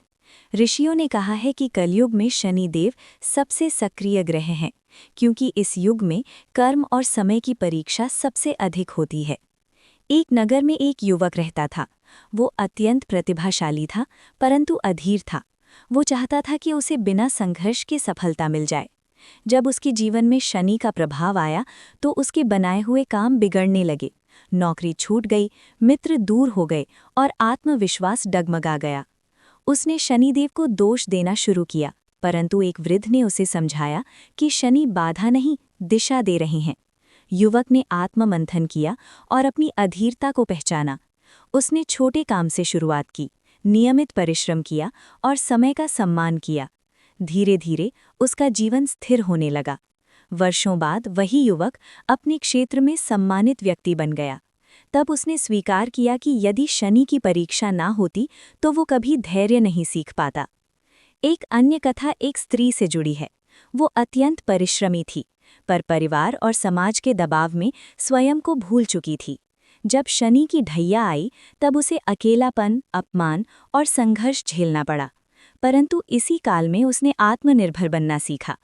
Speaker 1: ऋषियों ने कहा है कि कलयुग में शनिदेव सबसे सक्रिय ग्रह हैं, क्योंकि इस युग में कर्म और समय की परीक्षा सबसे अधिक होती है। एक नगर में एक युवक रहता था। वो अत्यंत प्रतिभाशाली था, परंतु अधीर था। वो चाहता था कि उसे बिना संघर्ष के सफलता मिल जाए। जब उसके जीवन में शनि का प्रभाव आया तो उसके बनाए हुए काम बिगड़ने लगे। नौकरी छूट गई, मित्र दूर हो गए और आत्मविश्वास डगमगा गया। उसने शनिदेव को दोष देना शुरू किया, परंतु एक वृद्ध ने उसे समझाया कि शनि बाधा नहीं, दिशा दे रहे हैं। युवक ने आत्ममंथन किया और अपनी अधीरता को पहचाना। उसने छोटे काम से शुरुआत की, नियमित परिश्रम किया और समय का सम्मान किया। धीरे धीरे उसका जीवन स्थिर होने लगा। वर्षों बाद वही युवक अपने क्षेत्र में सम्मानित व्यक्ति बन गया। तब उसने स्वीकार किया कि यदि शनि की परीक्षा ना होती तो वो कभी धैर्य नहीं सीख पाता। एक अन्य कथा एक स्त्री से जुड़ी है। वो अत्यंत परिश्रमी थी, पर परिवार और समाज के दबाव में स्वयं को भूल चुकी थी। जब शनि की ढैया आई तब उसे अकेलापन, अपमान और संघर्ष झेलना पड़ा। परंतु इसी काल में उसने आत्मनिर्भर बनना सीखा।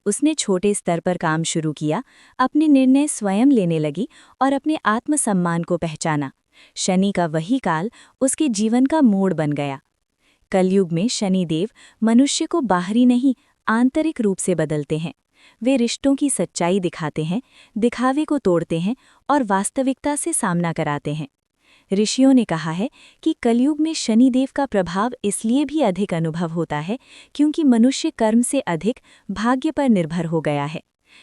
Speaker 1: उसने छोटे स्तर पर काम शुरू किया, अपने निर्णय स्वयं लेने लगी और अपने आत्मसम्मान को पहचाना। शनि का वही काल उसके जीवन का मोड़ बन गया। कलयुग में शनिदेव मनुष्य को बाहरी नहीं, आंतरिक रूप से बदलते हैं। वे रिश्तों की सच्चाई दिखाते हैं, दिखावे को तोड़ते हैं और वास्तविकता से सामना कराते हैं। ऋषियों ने कहा है कि कलयुग में शनिदेव का प्रभाव इसलिए भी अधिक अनुभव होता है क्योंकि मनुष्य कर्म से अधिक भाग्य पर निर्भर हो गया है।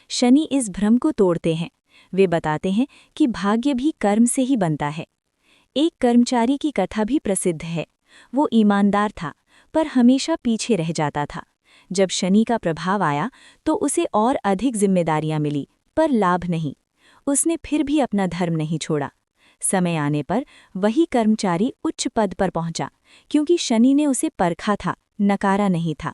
Speaker 1: शनि इस भ्रम को तोड़ते हैं। वे बताते हैं कि भाग्य भी कर्म से ही बनता है। एक कर्मचारी की कथा भी प्रसिद्ध है। वो ईमानदार था, पर हमेशा पीछे रह जाता था। जब शनि का प्रभाव आया तो उसे और अधिक जिम्मेदारियां मिली, पर लाभ नहीं। उसने फिर भी अपना धर्म नहीं छोड़ा। समय आने पर वही कर्मचारी उच्च पद पर पहुंचा, क्योंकि शनि ने उसे परखा था, नकारा नहीं था।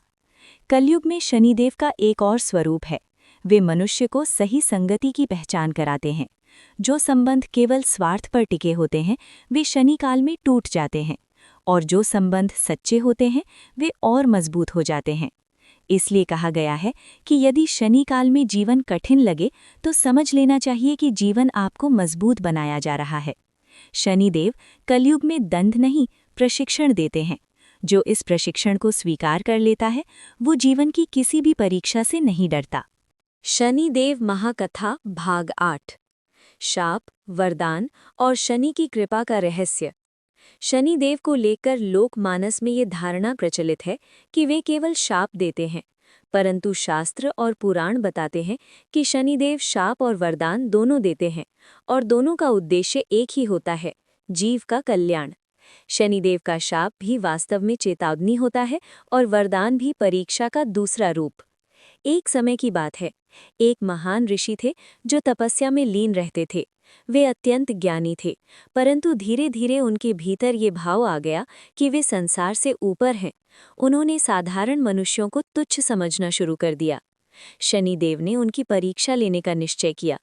Speaker 1: कलयुग में शनिदेव का एक और स्वरूप है। वे मनुष्य को सही संगति की पहचान कराते हैं। जो संबंध केवल स्वार्थ पर टिके होते हैं, वे शनि काल में टूट जाते हैं, और जो संबंध सच्चे होते हैं, वे और मजबूत हो जाते हैं। इसलिए कहा गया है कि यदि शनि काल में जीवन कठिन लगे तो समझ लेना चाहिए कि जीवन आपको मजबूत बनाया जा रहा है। शनिदेव कलयुग में दंड नहीं, प्रशिक्षण देते हैं। जो इस प्रशिक्षण को स्वीकार कर लेता है, वो जीवन की किसी भी परीक्षा से नहीं डरता। शनिदेव महाकथा भाग 8। शाप, वरदान और शनि की कृपा का रहस्य। शनिदेव को लेकर लोकमानस में ये धारणा प्रचलित है कि वे केवल शाप देते हैं, परंतु शास्त्र और पुराण बताते हैं कि शनिदेव शाप और वरदान दोनों देते हैं, और दोनों का उद्देश्य एक ही होता है, जीव का कल्याण। शनिदेव का शाप भी वास्तव में चेतावनी होता है और वरदान भी परीक्षा का दूसरा रूप। एक समय की बात है, एक महान ऋषि थे जो तपस्या में लीन रहते थे। वे अत्यंत ज्ञानी थे, परंतु धीरे धीरे उनके भीतर ये भाव आ गया कि वे संसार से ऊपर हैं। उन्होंने साधारण मनुष्यों को तुच्छ समझना शुरू कर दिया। शनिदेव ने उनकी परीक्षा लेने का निश्चय किया।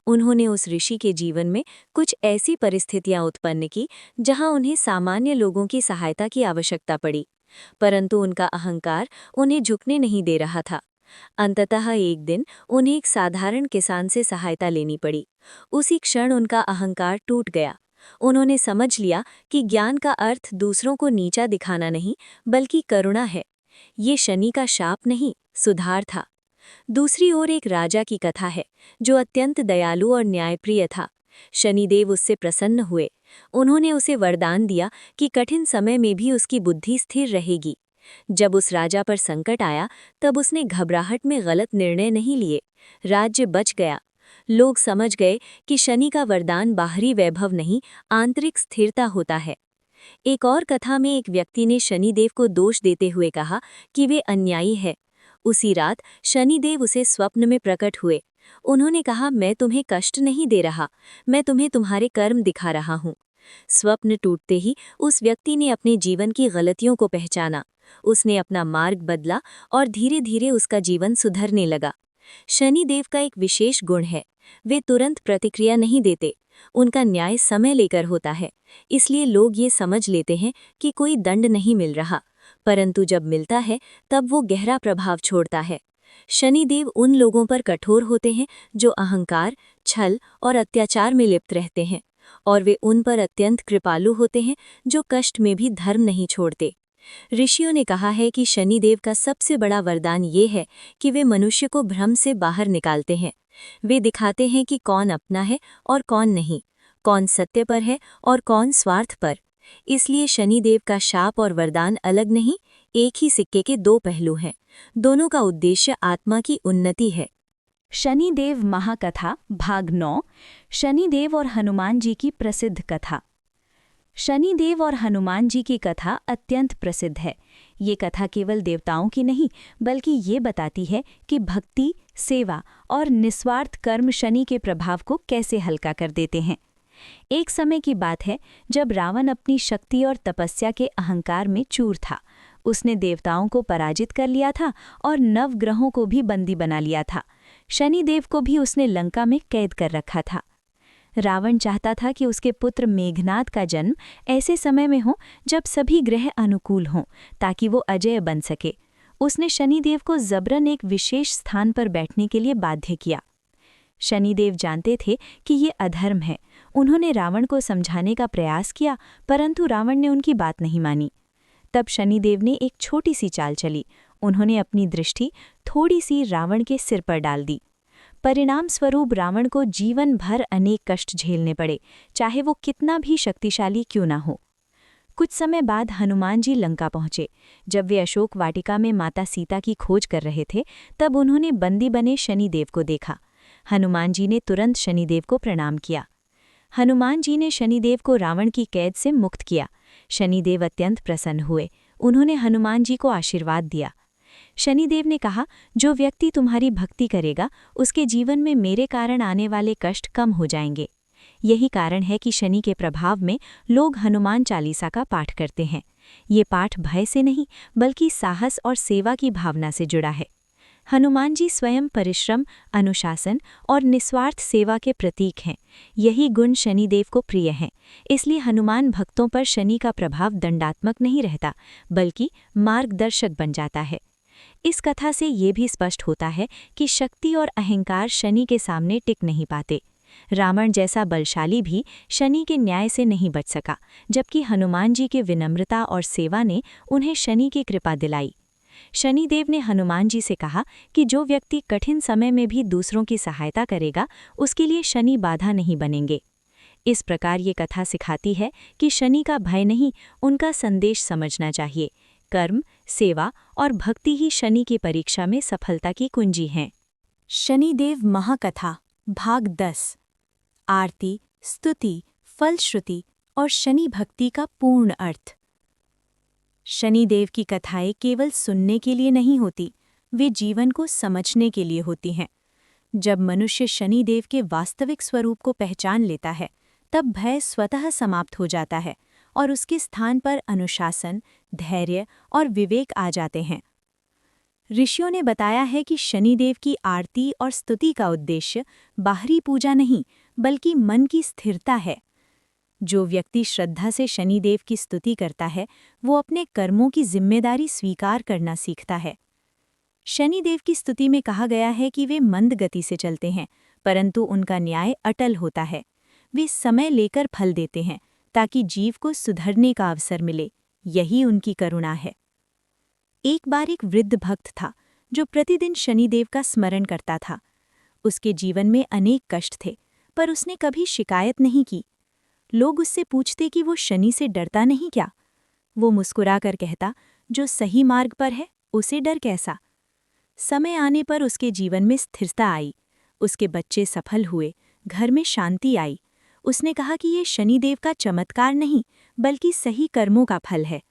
Speaker 1: उन्होंने उस ऋषि के जीवन में कुछ ऐसी परिस्थितियां उत्पन्न की जहां उन्हें सामान्य लोगों की सहायता की आवश्यकता पड़ी, परंतु उनका अहंकार उन्हें झुकने नहीं दे रहा था। अंततः एक दिन उन्हें एक साधारण किसान से सहायता लेनी पड़ी। उसी क्षण उनका अहंकार टूट गया। उन्होंने समझ लिया कि ज्ञान का अर्थ दूसरों को नीचा दिखाना नहीं, बल्कि करुणा है। ये शनि का शाप नहीं, सुधार था। दूसरी ओर एक राजा की कथा है जो अत्यंत दयालु और न्यायप्रिय था। शनिदेव उससे प्रसन्न हुए। उन्होंने उसे वरदान दिया कि कठिन समय में भी उसकी बुद्धि स्थिर रहेगी। जब उस राजा पर संकट आया, तब उसने घबराहट में गलत निर्णय नहीं लिए। राज्य बच गया। लोग समझ गए कि शनि का वरदान बाहरी वैभव नहीं, आंतरिक स्थिरता होता है। एक और कथा में एक व्यक्ति ने शनिदेव को दोष देते हुए कहा कि वे अन्यायी है। उसी रात शनिदेव उसे स्वप्न में प्रकट हुए। उन्होंने कहा, मैं तुम्हें कष्ट नहीं दे रहा, मैं तुम्हें तुम्हारे कर्म दिखा रहा हूँ। स्वप्न टूटते ही उस व्यक्ति ने अपने जीवन की गलतियों को पहचाना। उसने अपना मार्ग बदला और धीरे धीरे उसका जीवन सुधरने लगा। शनिदेव का एक विशेष गुण है, वे तुरंत प्रतिक्रिया नहीं देते। उनका न्याय समय लेकर होता है। इसलिए लोग ये समझ लेते हैं कि कोई दंड नहीं मिल रहा, परंतु जब मिलता है तब वो गहरा प्रभाव छोड़ता है। शनिदेव उन लोगों पर कठोर होते हैं जो अहंकार, छल और अत्याचार में लिप्त रहते हैं, और वे उन पर अत्यंत कृपालु होते हैं जो कष्ट में भी धर्म नहीं छोड़ते। ऋषियों ने कहा है कि शनिदेव का सबसे बड़ा वरदान ये है कि वे मनुष्य को भ्रम से बाहर निकालते हैं। वे दिखाते हैं कि कौन अपना है और कौन नहीं, कौन सत्य पर है और कौन स्वार्थ पर। इसलिए शनिदेव का शाप और वरदान अलग नहीं, एक ही सिक्के के दो पहलू हैं। दोनों का उद्देश्य आत्मा की उन्नति है।
Speaker 2: शनिदेव महाकथा भाग 9। शनिदेव और हनुमान जी की प्रसिद्ध कथा। शनिदेव और हनुमान जी की कथा अत्यंत प्रसिद्ध है। ये कथा केवल देवताओं की नहीं, बल्कि ये बताती है कि भक्ति, सेवा और निस्वार्थ कर्म शनि के प्रभाव को कैसे हल्का कर देते हैं। एक समय की बात है जब रावण अपनी शक्ति और तपस्या के अहंकार में चूर था। उसने देवताओं को पराजित कर लिया था और नवग्रहों को भी बंदी बना लिया था। शनिदेव को भी उसने लंका में कैद कर रखा था। रावण चाहता था कि उसके पुत्र मेघनाद का जन्म ऐसे समय में हो जब सभी ग्रह अनुकूल हों, ताकि वो अजय बन सके। उसने शनिदेव को जबरन एक विशेष स्थान पर बैठने के लिए बाध्य किया। शनिदेव जानते थे कि ये अधर्म है। उन्होंने रावण को समझाने का प्रयास किया, परंतु रावण ने उनकी बात नहीं मानी। तब शनिदेव ने एक छोटी सी चाल चली। उन्होंने अपनी दृष्टि थोड़ी सी रावण के सिर पर डाल दी। परिणाम स्वरूप रावण को जीवन भर अनेक कष्ट झेलने पड़े, चाहे वो कितना भी शक्तिशाली क्यों ना हो। कुछ समय बाद हनुमान जी लंका पहुंचे। जब वे अशोक वाटिका में माता सीता की खोज कर रहे थे, तब उन्होंने बंदी बने शनिदेव को देखा। हनुमान जी ने तुरंत शनिदेव को प्रणाम किया। हनुमान जी ने शनिदेव को रावण की कैद से मुक्त किया। शनिदेव अत्यंत प्रसन्न हुए। उन्होंने हनुमान जी को आशीर्वाद दिया। शनिदेव ने कहा, जो व्यक्ति तुम्हारी भक्ति करेगा, उसके जीवन में मेरे कारण आने वाले कष्ट कम हो जाएंगे। यही कारण है कि शनि के प्रभाव में लोग हनुमान चालीसा का पाठ करते हैं। ये पाठ भय से नहीं, बल्कि साहस और सेवा की भावना से जुड़ा है। हनुमान जी स्वयं परिश्रम, अनुशासन और निस्वार्थ सेवा के प्रतीक हैं। यही गुण शनिदेव को प्रिय हैं। इसलिए हनुमान भक्तों पर शनि का प्रभाव दंडात्मक नहीं रहता, बल्कि मार्गदर्शक बन जाता है। इस कथा से ये भी स्पष्ट होता है कि शक्ति और अहंकार शनि के सामने टिक नहीं पाते। रावण जैसा बलशाली भी शनि के न्याय से नहीं बच सका, जबकि हनुमान जी के विनम्रता और सेवा ने उन्हें शनि की कृपा दिलाई। शनिदेव ने हनुमान जी से कहा कि जो व्यक्ति कठिन समय में भी दूसरों की सहायता करेगा, उसके लिए शनि बाधा नहीं बनेंगे। इस प्रकार ये कथा सिखाती है कि शनि का भय नहीं, उनका संदेश समझना चाहिए। कर्म, सेवा और भक्ति ही शनि की परीक्षा में सफलता की कुंजी हैं। शनिदेव महाकथा भाग 10। आरती, स्तुति, फलश्रुति और शनि भक्ति का पूर्ण अर्थ। शनिदेव की कथाएं केवल सुनने के लिए नहीं होती, वे जीवन को समझने के लिए होती हैं। जब मनुष्य शनिदेव के वास्तविक स्वरूप को पहचान लेता है, तब भय स्वतः समाप्त हो जाता है और उसके स्थान पर अनुशासन, धैर्य और विवेक आ जाते हैं। ऋषियों ने बताया है कि शनिदेव की आरती और स्तुति का उद्देश्य बाहरी पूजा नहीं, बल्कि मन की स्थिरता है। जो व्यक्ति श्रद्धा से शनिदेव की स्तुति करता है, वो अपने कर्मों की जिम्मेदारी स्वीकार करना सीखता है। शनिदेव की स्तुति में कहा गया है कि वे मंद गति से चलते हैं, परंतु उनका न्याय अटल होता है। वे समय लेकर फल देते हैं, ताकि जीव को सुधरने का अवसर मिले। यही उनकी करुणा है। एक बार एक वृद्ध भक्त था, जो प्रतिदिन शनिदेव का स्मरण करता था। उसके जीवन में अनेक कष्ट थे, पर उसने कभी शिकायत नहीं की। लोग उससे पूछते कि वो शनि से डरता नहीं क्या? वो मुस्कुराकर कहता, जो सही मार्ग पर है, उसे डर कैसा? समय आने पर उसके जीवन में स्थिरता आई। उसके बच्चे सफल हुए, घर में शांति आई। उसने कहा कि ये शनिदेव का चमत्कार नहीं, बल्कि सही कर्मों का फल है।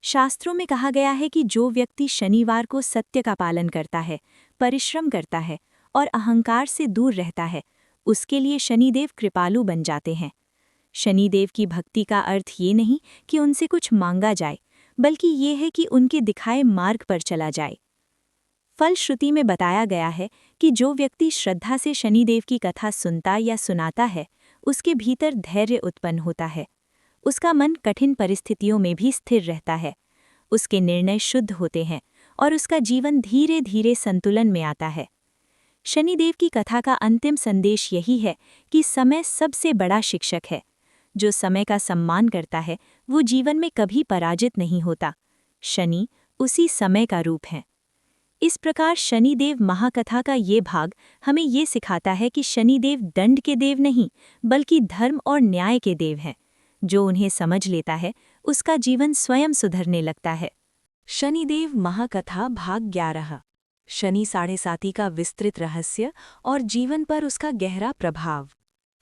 Speaker 2: शास्त्रों में कहा गया है कि जो व्यक्ति शनिवार को सत्य का पालन करता है, परिश्रम करता है और अहंकार से दूर रहता है, उसके लिए शनिदेव कृपालु बन जाते हैं। शनिदेव की भक्ति का अर्थ ये नहीं कि उनसे कुछ मांगा जाए, बल्कि ये है कि उनके दिखाए मार्ग पर चला जाए। फलश्रुति में बताया गया है कि जो व्यक्ति श्रद्धा से शनिदेव की कथा सुनता या सुनाता है, उसके भीतर धैर्य उत्पन्न होता है। उसका मन कठिन परिस्थितियों में भी स्थिर रहता है। उसके निर्णय शुद्ध होते हैं और उसका जीवन धीरे धीरे संतुलन में आता है। शनिदेव की कथा का अंतिम संदेश यही है कि समय सबसे बड़ा शिक्षक है। जो समय का सम्मान करता है, वो जीवन में कभी पराजित नहीं होता। शनि उसी समय का रूप है। इस प्रकार शनिदेव महाकथा का ये भाग हमें ये सिखाता है कि शनिदेव दंड के देव नहीं, बल्कि धर्म और न्याय के देव हैं। जो उन्हें समझ लेता है, उसका जीवन स्वयं सुधरने लगता है।
Speaker 1: शनिदेव महाकथा भाग 11। शनि साढ़े साती का विस्तृत रहस्य और जीवन पर उसका गहरा प्रभाव।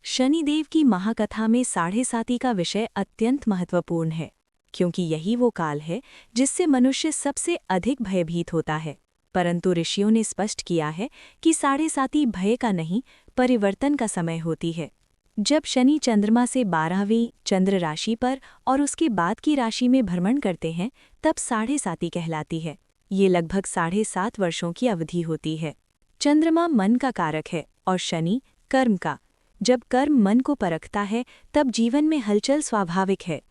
Speaker 1: शनिदेव की महाकथा में साढ़े साती का विषय अत्यंत महत्वपूर्ण है, क्योंकि यही वो काल है जिससे मनुष्य सबसे अधिक भयभीत होता है। परंतु ऋषियों ने स्पष्ट किया है कि साढ़े साती भय का नहीं, परिवर्तन का समय होती है। जब शनि चंद्रमा से 12वीं चंद्र राशि पर और उसके बाद की राशि में भ्रमण करते हैं, तब साढ़े साती कहलाती है। ये लगभग 7.5 वर्षों की अवधि होती है। चंद्रमा मन का कारक है और शनि कर्म का। जब कर्म मन को परखता है, तब जीवन में हलचल स्वाभाविक है।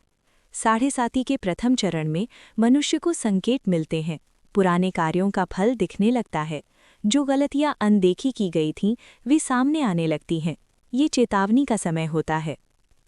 Speaker 1: साढ़े साती के प्रथम चरण में मनुष्य को संकेत मिलते हैं। पुराने कार्यों का फल दिखने लगता है। जो गलतियां अनदेखी की गई थीं, वे सामने आने लगती हैं। ये चेतावनी का समय होता है।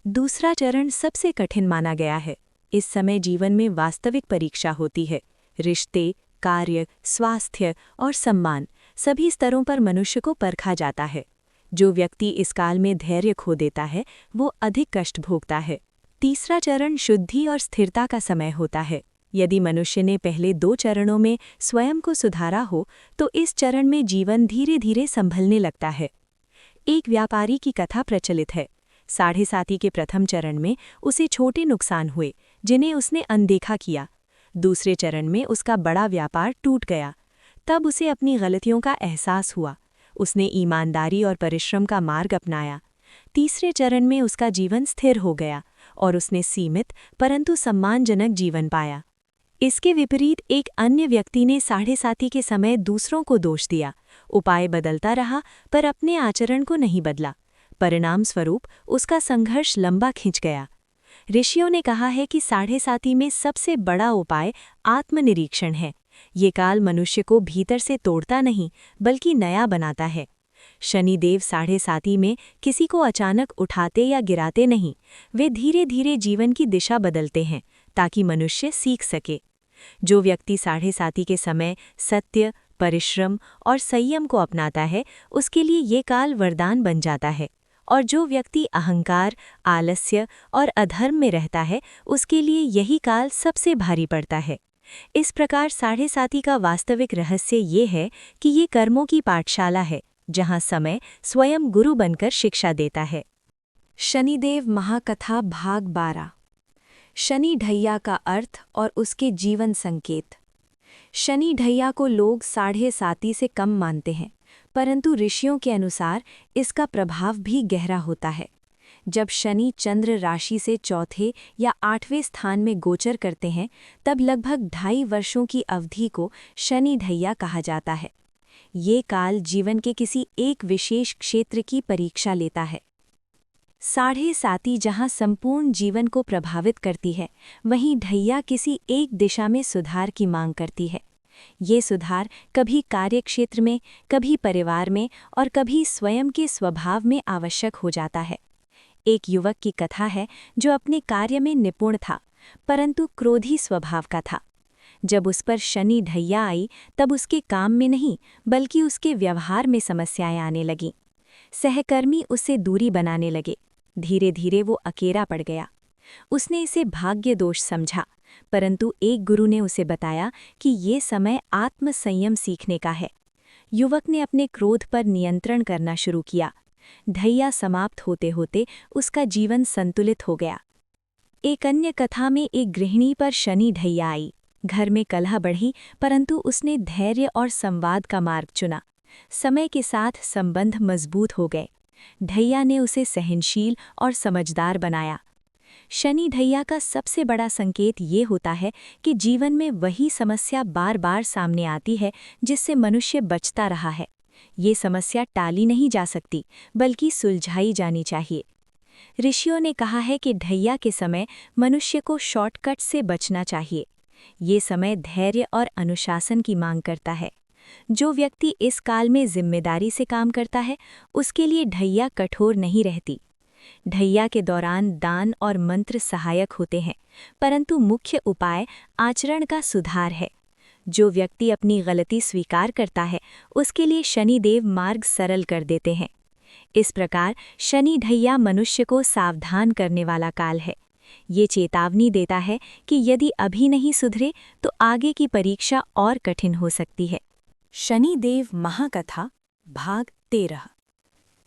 Speaker 1: दूसरा चरण सबसे कठिन माना गया है। इस समय जीवन में वास्तविक परीक्षा होती है। रिश्ते, कार्य, स्वास्थ्य और सम्मान सभी स्तरों पर मनुष्य को परखा जाता है। जो व्यक्ति इस काल में धैर्य खो देता है वो अधिक कष्ट भोगता है। तीसरा चरण शुद्धि और स्थिरता का समय होता है। यदि मनुष्य ने पहले 2 चरणों में स्वयं को सुधारा हो तो इस चरण में जीवन धीरे धीरे संभलने लगता है। एक व्यापारी की कथा प्रचलित है। साढ़े साती के प्रथम चरण में उसे छोटे नुकसान हुए जिन्हें उसने अनदेखा किया। दूसरे चरण में उसका बड़ा व्यापार टूट गया। तब उसे अपनी गलतियों का एहसास हुआ। उसने ईमानदारी और परिश्रम का मार्ग अपनाया। तीसरे चरण में उसका जीवन स्थिर हो गया और उसने सीमित परंतु सम्मानजनक जीवन पाया। इसके विपरीत एक अन्य व्यक्ति ने साढ़े साती के समय दूसरों को दोष दिया। उपाय बदलता रहा पर अपने आचरण को नहीं बदला। परिणाम स्वरूप उसका संघर्ष लंबा खिंच गया। ऋषियों ने कहा है कि साढ़े साती में सबसे बड़ा उपाय आत्मनिरीक्षण है। ये काल मनुष्य को भीतर से तोड़ता नहीं बल्कि नया बनाता है। शनिदेव साढ़े साती में किसी को अचानक उठाते या गिराते नहीं, वे धीरे धीरे जीवन की दिशा बदलते हैं ताकि मनुष्य सीख सके। जो व्यक्ति साढ़े साती के समय सत्य, परिश्रम और संयम को अपनाता है उसके लिए ये काल वरदान बन जाता है, और जो व्यक्ति अहंकार, आलस्य और अधर्म में रहता है उसके लिए यही काल सबसे भारी पड़ता है। इस प्रकार साढ़े साती का वास्तविक रहस्य ये है कि ये कर्मों की पाठशाला है जहाँ समय स्वयं गुरु बनकर शिक्षा देता है। शनिदेव महाकथा भाग 12। शनि ढैया का अर्थ और उसके जीवन संकेत। शनि ढैया को लोग साढ़े साती से कम मानते हैं, परंतु ऋषियों के अनुसार इसका प्रभाव भी गहरा होता है। जब शनि चंद्र राशि से चौथे या 8वें स्थान में गोचर करते हैं तब लगभग 2.5 वर्षों की अवधि को शनि ढैया कहा जाता है। ये काल जीवन के किसी एक विशेष क्षेत्र की परीक्षा लेता है। साढ़े साती जहाँ संपूर्ण जीवन को प्रभावित करती है, वहीं ढैया किसी एक दिशा में सुधार की मांग करती है। ये सुधार कभी कार्यक्षेत्र में, कभी परिवार में और कभी स्वयं के स्वभाव में आवश्यक हो जाता है। एक युवक की कथा है जो अपने कार्य में निपुण था परंतु क्रोधी स्वभाव का था। जब उस पर शनि ढैया आई तब उसके काम में नहीं बल्कि उसके व्यवहार में समस्याएं आने लगीं। सहकर्मी उससे दूरी बनाने लगे। धीरे धीरे वो अकेला पड़ गया। उसने इसे भाग्य दोष समझा, परंतु एक गुरु ने उसे बताया कि ये समय आत्मसंयम सीखने का है। युवक ने अपने क्रोध पर नियंत्रण करना शुरू किया। ढैया समाप्त होते होते उसका जीवन संतुलित हो गया। एक अन्य कथा में एक गृहिणी पर शनि ढैया आई। घर में कलह बढ़ी परंतु उसने धैर्य और संवाद का मार्ग चुना। समय के साथ संबंध मजबूत हो गए। ढैया ने उसे सहनशील और समझदार बनाया। शनि ढैया का सबसे बड़ा संकेत ये होता है कि जीवन में वही समस्या बार बार सामने आती है जिससे मनुष्य बचता रहा है। ये समस्या टाली नहीं जा सकती बल्कि सुलझाई जानी चाहिए। ऋषियों ने कहा है कि ढैया के समय मनुष्य को शॉर्टकट से बचना चाहिए। ये समय धैर्य और अनुशासन की मांग करता है। जो व्यक्ति इस काल में जिम्मेदारी से काम करता है उसके लिए ढैया कठोर नहीं रहती। ढैया के दौरान दान और मंत्र सहायक होते हैं, परंतु मुख्य उपाय आचरण का सुधार है। जो व्यक्ति अपनी गलती स्वीकार करता है उसके लिए शनिदेव मार्ग सरल कर देते हैं। इस प्रकार शनि ढैया मनुष्य को सावधान करने वाला काल है। ये चेतावनी देता है कि यदि अभी नहीं सुधरे तो आगे की परीक्षा और कठिन हो सकती है।
Speaker 2: शनिदेव महाकथा भाग 13।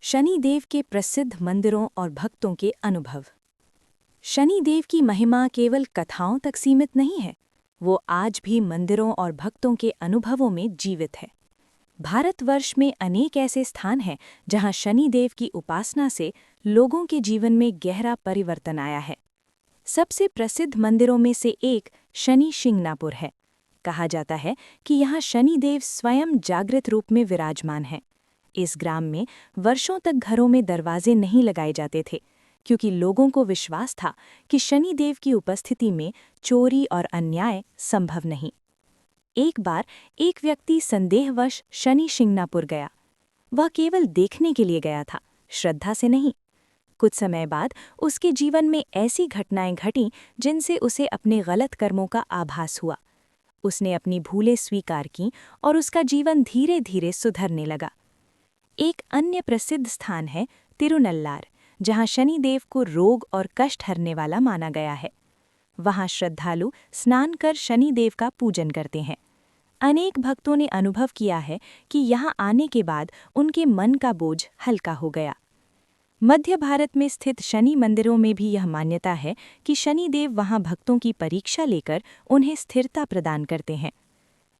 Speaker 2: शनिदेव के प्रसिद्ध मंदिरों और भक्तों के अनुभव। शनिदेव की महिमा केवल कथाओं तक सीमित नहीं है, वो आज भी मंदिरों और भक्तों के अनुभवों में जीवित है। भारतवर्ष में अनेक ऐसे स्थान हैं जहां शनिदेव की उपासना से लोगों के जीवन में गहरा परिवर्तन आया है। सबसे प्रसिद्ध मंदिरों में से एक शनि शिंगणापुर है। कहा जाता है कि यहाँ शनिदेव स्वयं जागृत रूप में विराजमान हैं। इस ग्राम में वर्षों तक घरों में दरवाजे नहीं लगाए जाते थे, क्योंकि लोगों को विश्वास था कि शनिदेव की उपस्थिति में चोरी और अन्याय संभव नहीं। एक बार एक व्यक्ति संदेहवश शनि शिंगणापुर गया। वह केवल देखने के लिए गया था, श्रद्धा से नहीं। कुछ समय बाद उसके जीवन में ऐसी घटनाएं घटीं जिनसे उसे अपने गलत कर्मों का आभास हुआ। उसने अपनी भूलें स्वीकार कीं और उसका जीवन धीरे धीरे सुधरने लगा। एक अन्य प्रसिद्ध स्थान है तिरुनल्लार, जहां शनिदेव को रोग और कष्ट हरने वाला माना गया है। वहां श्रद्धालु स्नान कर शनिदेव का पूजन करते हैं। अनेक भक्तों ने अनुभव किया है कि यहां आने के बाद उनके मन का बोझ हल्का हो गया। मध्य भारत में स्थित शनि मंदिरों में भी यह मान्यता है कि शनिदेव वहां भक्तों की परीक्षा लेकर उन्हें स्थिरता प्रदान करते हैं।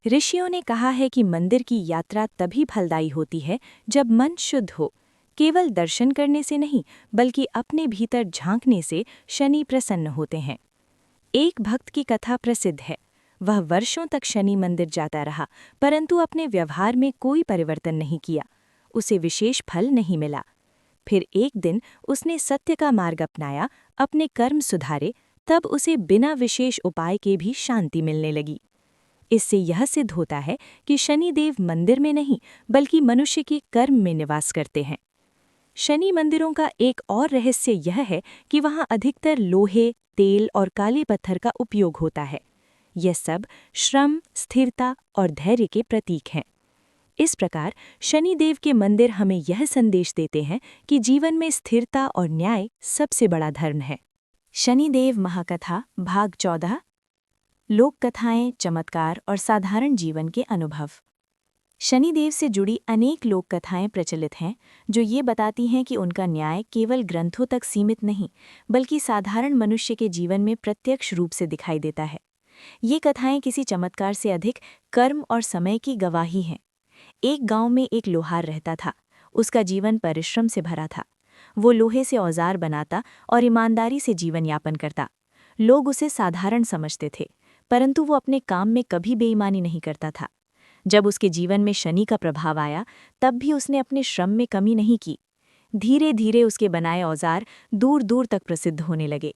Speaker 2: ऋषियों ने कहा है कि मंदिर की यात्रा तभी फलदायी होती है जब मन शुद्ध हो। केवल दर्शन करने से नहीं, बल्कि अपने भीतर झांकने से शनि प्रसन्न होते हैं। एक भक्त की कथा प्रसिद्ध है। वह वर्षों तक शनि मंदिर जाता रहा, परंतु अपने व्यवहार में कोई परिवर्तन नहीं किया। उसे विशेष फल नहीं मिला। फिर एक दिन उसने सत्य का मार्ग अपनाया, अपने कर्म सुधारे, तब उसे बिना विशेष उपाय के भी शांति मिलने लगी। इससे यह सिद्ध होता है कि शनिदेव मंदिर में नहीं, बल्कि मनुष्य के कर्म में निवास करते हैं। शनि मंदिरों का एक और रहस्य यह है कि वहां अधिकतर लोहे, तेल और काले पत्थर का उपयोग होता है। यह सब श्रम, स्थिरता और धैर्य के प्रतीक हैं। इस प्रकार शनिदेव के मंदिर हमें यह संदेश देते हैं कि जीवन में स्थिरता और न्याय सबसे बड़ा धर्म है। शनिदेव महाकथा भाग 14। लोक कथाएं, चमत्कार और साधारण जीवन के अनुभव। शनिदेव से जुड़ी अनेक लोक कथाएं प्रचलित हैं, जो ये बताती हैं कि उनका न्याय केवल ग्रंथों तक सीमित नहीं, बल्कि साधारण मनुष्य के जीवन में प्रत्यक्ष रूप से दिखाई देता है। ये कथाएं किसी चमत्कार से अधिक कर्म और समय की गवाही हैं। एक गांव में एक लोहार रहता था। उसका जीवन परिश्रम से भरा था। वो लोहे से औजार बनाता और ईमानदारी से जीवन यापन करता। लोग उसे साधारण समझते थे, परंतु वो अपने काम में कभी बेईमानी नहीं करता था। जब उसके जीवन में शनि का प्रभाव आया, तब भी उसने अपने श्रम में कमी नहीं की। धीरे धीरे उसके बनाए औजार दूर दूर तक प्रसिद्ध होने लगे।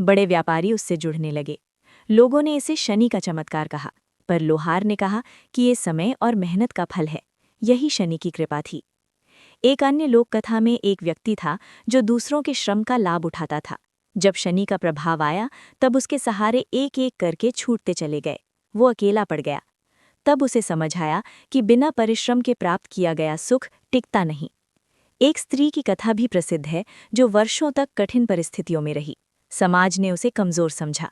Speaker 2: बड़े व्यापारी उससे जुड़ने लगे। लोगों ने इसे शनि का चमत्कार कहा, पर लोहार ने कहा कि ये समय और मेहनत का फल है। यही शनि की कृपा थी। एक अन्य लोक कथा में एक व्यक्ति था जो दूसरों के श्रम का लाभ उठाता था। जब शनि का प्रभाव आया, तब उसके सहारे एक एक करके छूटते चले गए। वो अकेला पड़ गया। तब उसे समझ आया कि बिना परिश्रम के प्राप्त किया गया सुख टिकता नहीं। एक स्त्री की कथा भी प्रसिद्ध है, जो वर्षों तक कठिन परिस्थितियों में रही। समाज ने उसे कमजोर समझा।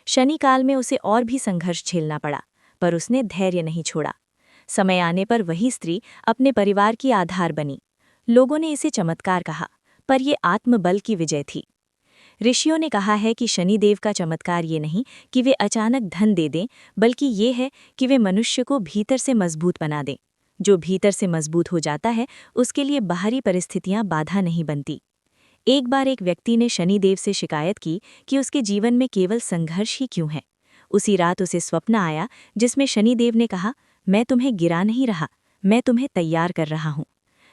Speaker 2: शनि काल में उसे और भी संघर्ष झेलना पड़ा, पर उसने धैर्य नहीं छोड़ा। समय आने पर वही स्त्री अपने परिवार की आधार बनी। लोगों ने इसे चमत्कार कहा, पर यह आत्मबल की विजय थी। ऋषियों ने कहा है कि शनिदेव का चमत्कार ये नहीं कि वे अचानक धन दे दें, बल्कि ये है कि वे मनुष्य को भीतर से मजबूत बना दें। जो भीतर से मजबूत हो जाता है, उसके लिए बाहरी परिस्थितियां बाधा नहीं बनती। एक बार एक व्यक्ति ने शनिदेव से शिकायत की कि उसके जीवन में केवल संघर्ष ही क्यों है। उसी रात उसे स्वप्न आया, जिसमें शनिदेव ने कहा, मैं तुम्हें गिरा नहीं रहा, मैं तुम्हें तैयार कर रहा हूँ।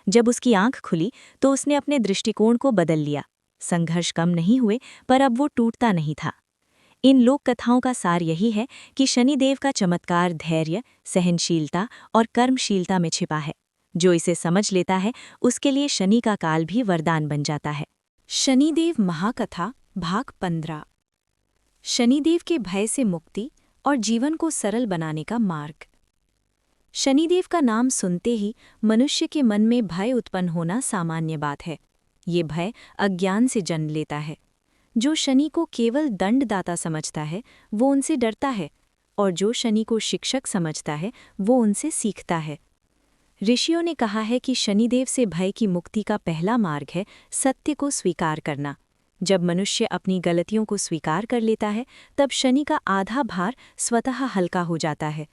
Speaker 2: जब उसकी आंख खुली तो उसने अपने दृष्टिकोण को बदल लिया। संघर्ष कम नहीं हुए, पर अब वो टूटता नहीं था। इन लोक कथाओं का सार यही है कि शनिदेव का चमत्कार धैर्य, सहनशीलता और कर्मशीलता में छिपा है। जो इसे समझ लेता है, उसके लिए शनि का काल भी वरदान बन जाता है। शनिदेव महाकथा भाग 15। शनिदेव के भय से मुक्ति और जीवन को सरल बनाने का मार्ग। शनिदेव का नाम सुनते ही मनुष्य के मन में भय उत्पन्न होना सामान्य बात है। ये भय अज्ञान से जन्म लेता है। जो शनि को केवल दंडदाता समझता है, वो उनसे डरता है, और जो शनि को शिक्षक समझता है, वो उनसे सीखता है। ऋषियों ने कहा है कि शनिदेव से भय की मुक्ति का पहला मार्ग है सत्य को स्वीकार करना। जब मनुष्य अपनी गलतियों को स्वीकार कर लेता है, तब शनि का आधा भार स्वतः हल्का हो जाता है।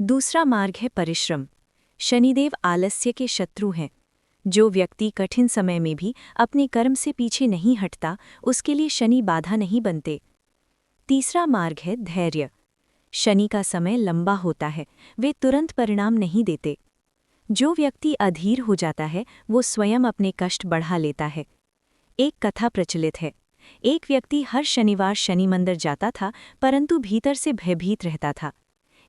Speaker 2: दूसरा मार्ग है परिश्रम। शनिदेव आलस्य के शत्रु हैं। जो व्यक्ति कठिन समय में भी अपने कर्म से पीछे नहीं हटता, उसके लिए शनि बाधा नहीं बनते। तीसरा मार्ग है धैर्य। शनि का समय लंबा होता है, वे तुरंत परिणाम नहीं देते। जो व्यक्ति अधीर हो जाता है, वो स्वयं अपने कष्ट बढ़ा लेता है। एक कथा प्रचलित है। एक व्यक्ति हर शनिवार शनि मंदिर जाता था, परंतु भीतर से भयभीत रहता था।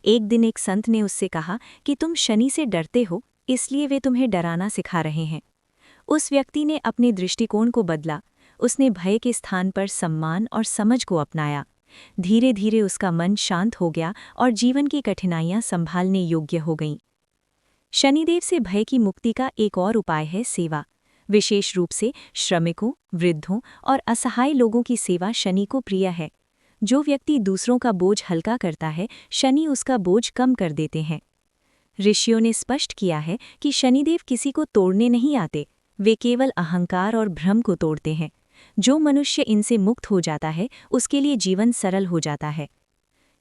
Speaker 2: एक दिन एक संत ने उससे कहा कि तुम शनि से डरते हो, इसलिए वे तुम्हें डराना सिखा रहे हैं। उस व्यक्ति ने अपने दृष्टिकोण को बदला। उसने भय के स्थान पर सम्मान और समझ को अपनाया। धीरे धीरे उसका मन शांत हो गया और जीवन की कठिनाइयां संभालने योग्य हो गईं। शनिदेव से भय की मुक्ति का एक और उपाय है सेवा। विशेष रूप से श्रमिकों, वृद्धों और असहाय लोगों की सेवा शनि को प्रिय है। जो व्यक्ति दूसरों का बोझ हल्का करता है, शनि उसका बोझ कम कर देते हैं। ऋषियों ने स्पष्ट किया है कि शनिदेव किसी को तोड़ने नहीं आते, वे केवल अहंकार और भ्रम को तोड़ते हैं। जो मनुष्य इनसे मुक्त हो जाता है, उसके लिए जीवन सरल हो जाता है।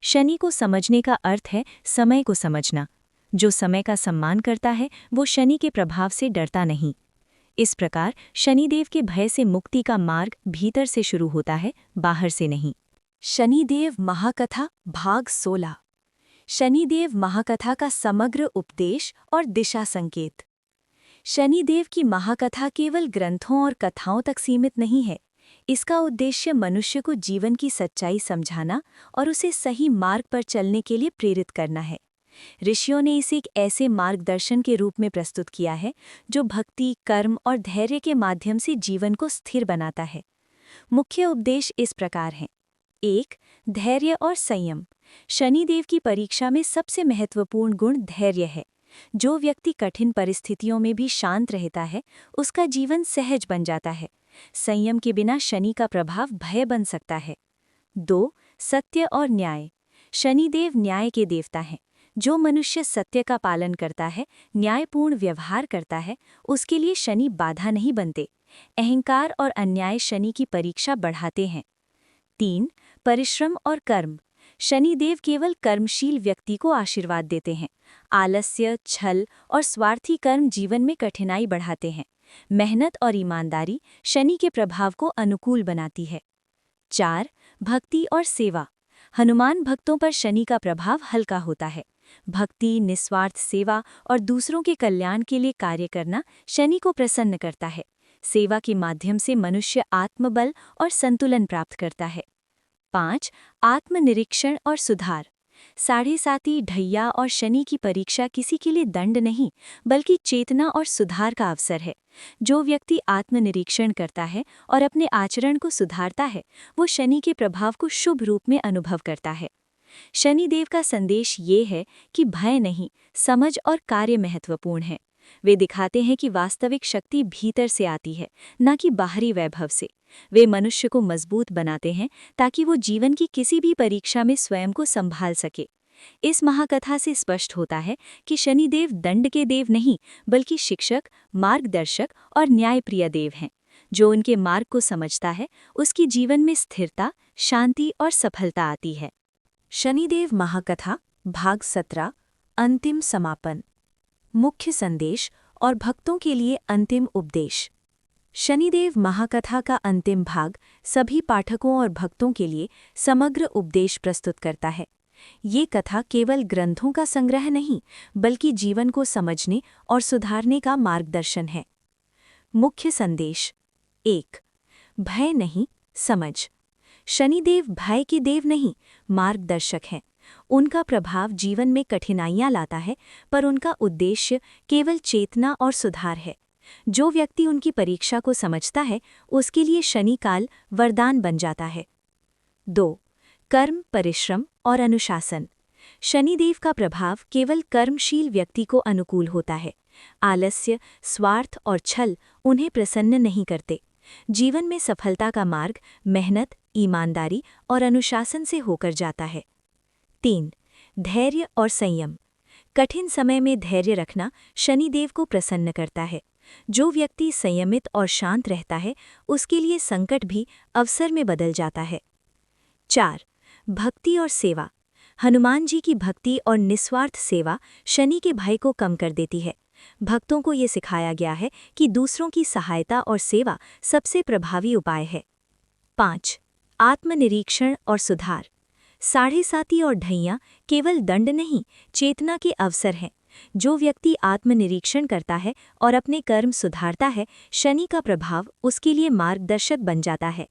Speaker 2: शनि को समझने का अर्थ है समय को समझना। जो समय का सम्मान करता है, वो शनि के प्रभाव से डरता नहीं। इस प्रकार शनिदेव के भय से मुक्ति का मार्ग भीतर से शुरू होता है, बाहर से नहीं।
Speaker 1: शनिदेव महाकथा भाग 16। शनिदेव महाकथा का समग्र उपदेश और दिशा संकेत। शनिदेव की महाकथा केवल ग्रंथों और कथाओं तक सीमित नहीं है। इसका उद्देश्य मनुष्य को जीवन की सच्चाई समझाना और उसे सही मार्ग पर चलने के लिए प्रेरित करना है। ऋषियों ने इसे एक ऐसे मार्गदर्शन के रूप में प्रस्तुत किया है जो भक्ति, कर्म और धैर्य के माध्यम से जीवन को स्थिर बनाता है। मुख्य उपदेश इस प्रकार हैं। 1. धैर्य और संयम। शनिदेव की परीक्षा में सबसे महत्वपूर्ण गुण धैर्य है। जो व्यक्ति कठिन परिस्थितियों में भी शांत रहता है, उसका जीवन सहज बन जाता है। संयम के बिना शनि का प्रभाव भय बन सकता है। 2. सत्य और न्याय। शनिदेव न्याय के देवता हैं। जो मनुष्य सत्य का पालन करता है, न्यायपूर्ण व्यवहार करता है, उसके लिए शनि बाधा नहीं बनते। अहंकार और अन्याय शनि की परीक्षा बढ़ाते हैं। 3. परिश्रम और कर्म। शनिदेव केवल कर्मशील व्यक्ति को आशीर्वाद देते हैं। आलस्य, छल और स्वार्थी कर्म जीवन में कठिनाई बढ़ाते हैं। मेहनत और ईमानदारी शनि के प्रभाव को अनुकूल बनाती है। 4. भक्ति और सेवा। हनुमान भक्तों पर शनि का प्रभाव हल्का होता है। भक्ति, निस्वार्थ सेवा और दूसरों के कल्याण के लिए कार्य करना शनि को प्रसन्न करता है। सेवा के माध्यम से मनुष्य आत्मबल और संतुलन प्राप्त करता है। 5. आत्मनिरीक्षण और सुधार। साढ़े साती, ढैया और शनि की परीक्षा किसी के लिए दंड नहीं, बल्कि चेतना और सुधार का अवसर है। जो व्यक्ति आत्मनिरीक्षण करता है और अपने आचरण को सुधारता है, वो शनि के प्रभाव को शुभ रूप में अनुभव करता है। शनिदेव का संदेश ये है कि भय नहीं, समझ और कार्य महत्वपूर्ण है। वे दिखाते हैं कि वास्तविक शक्ति भीतर से आती है, न कि बाहरी वैभव से। वे मनुष्य को मजबूत बनाते हैं ताकि वो जीवन की किसी भी परीक्षा में स्वयं को संभाल सके। इस महाकथा से स्पष्ट होता है कि शनिदेव दंड के देव नहीं, बल्कि शिक्षक, मार्गदर्शक और न्यायप्रिय देव हैं। जो उनके मार्ग को समझता है, उसकी जीवन में स्थिरता, शांति और सफलता आती है। शनिदेव महाकथा भाग 17। अंतिम समापन। मुख्य संदेश और भक्तों के लिए अंतिम उपदेश। शनिदेव महाकथा का अंतिम भाग सभी पाठकों और भक्तों के लिए समग्र उपदेश प्रस्तुत करता है। ये कथा केवल ग्रंथों का संग्रह नहीं, बल्कि जीवन को समझने और सुधारने का मार्गदर्शन है। मुख्य संदेश। 1. भय नहीं, समझ। शनिदेव भय के देव नहीं, मार्गदर्शक हैं। उनका प्रभाव जीवन में कठिनाइयां लाता है, पर उनका उद्देश्य केवल चेतना और सुधार है। जो व्यक्ति उनकी परीक्षा को समझता है, उसके लिए शनिकाल वरदान बन जाता है। 2. कर्म, परिश्रम और अनुशासन। शनिदेव का प्रभाव केवल कर्मशील व्यक्ति को अनुकूल होता है। आलस्य, स्वार्थ और छल उन्हें प्रसन्न नहीं करते। जीवन में सफलता का मार्ग मेहनत, ईमानदारी और अनुशासन से होकर जाता है। 3. धैर्य और संयम। कठिन समय में धैर्य रखना शनिदेव को प्रसन्न करता है। जो व्यक्ति संयमित और शांत रहता है, उसके लिए संकट भी अवसर में बदल जाता है। 4. भक्ति और सेवा। हनुमान जी की भक्ति और निस्वार्थ सेवा शनि के भय को कम कर देती है। भक्तों को ये सिखाया गया है कि दूसरों की सहायता और सेवा सबसे प्रभावी उपाय है। 5. आत्मनिरीक्षण और सुधार। साढ़े साती और ढैया केवल दंड नहीं, चेतना के अवसर हैं। जो व्यक्ति आत्मनिरीक्षण करता है और अपने कर्म सुधारता है, शनि का प्रभाव उसके लिए मार्गदर्शक बन जाता है।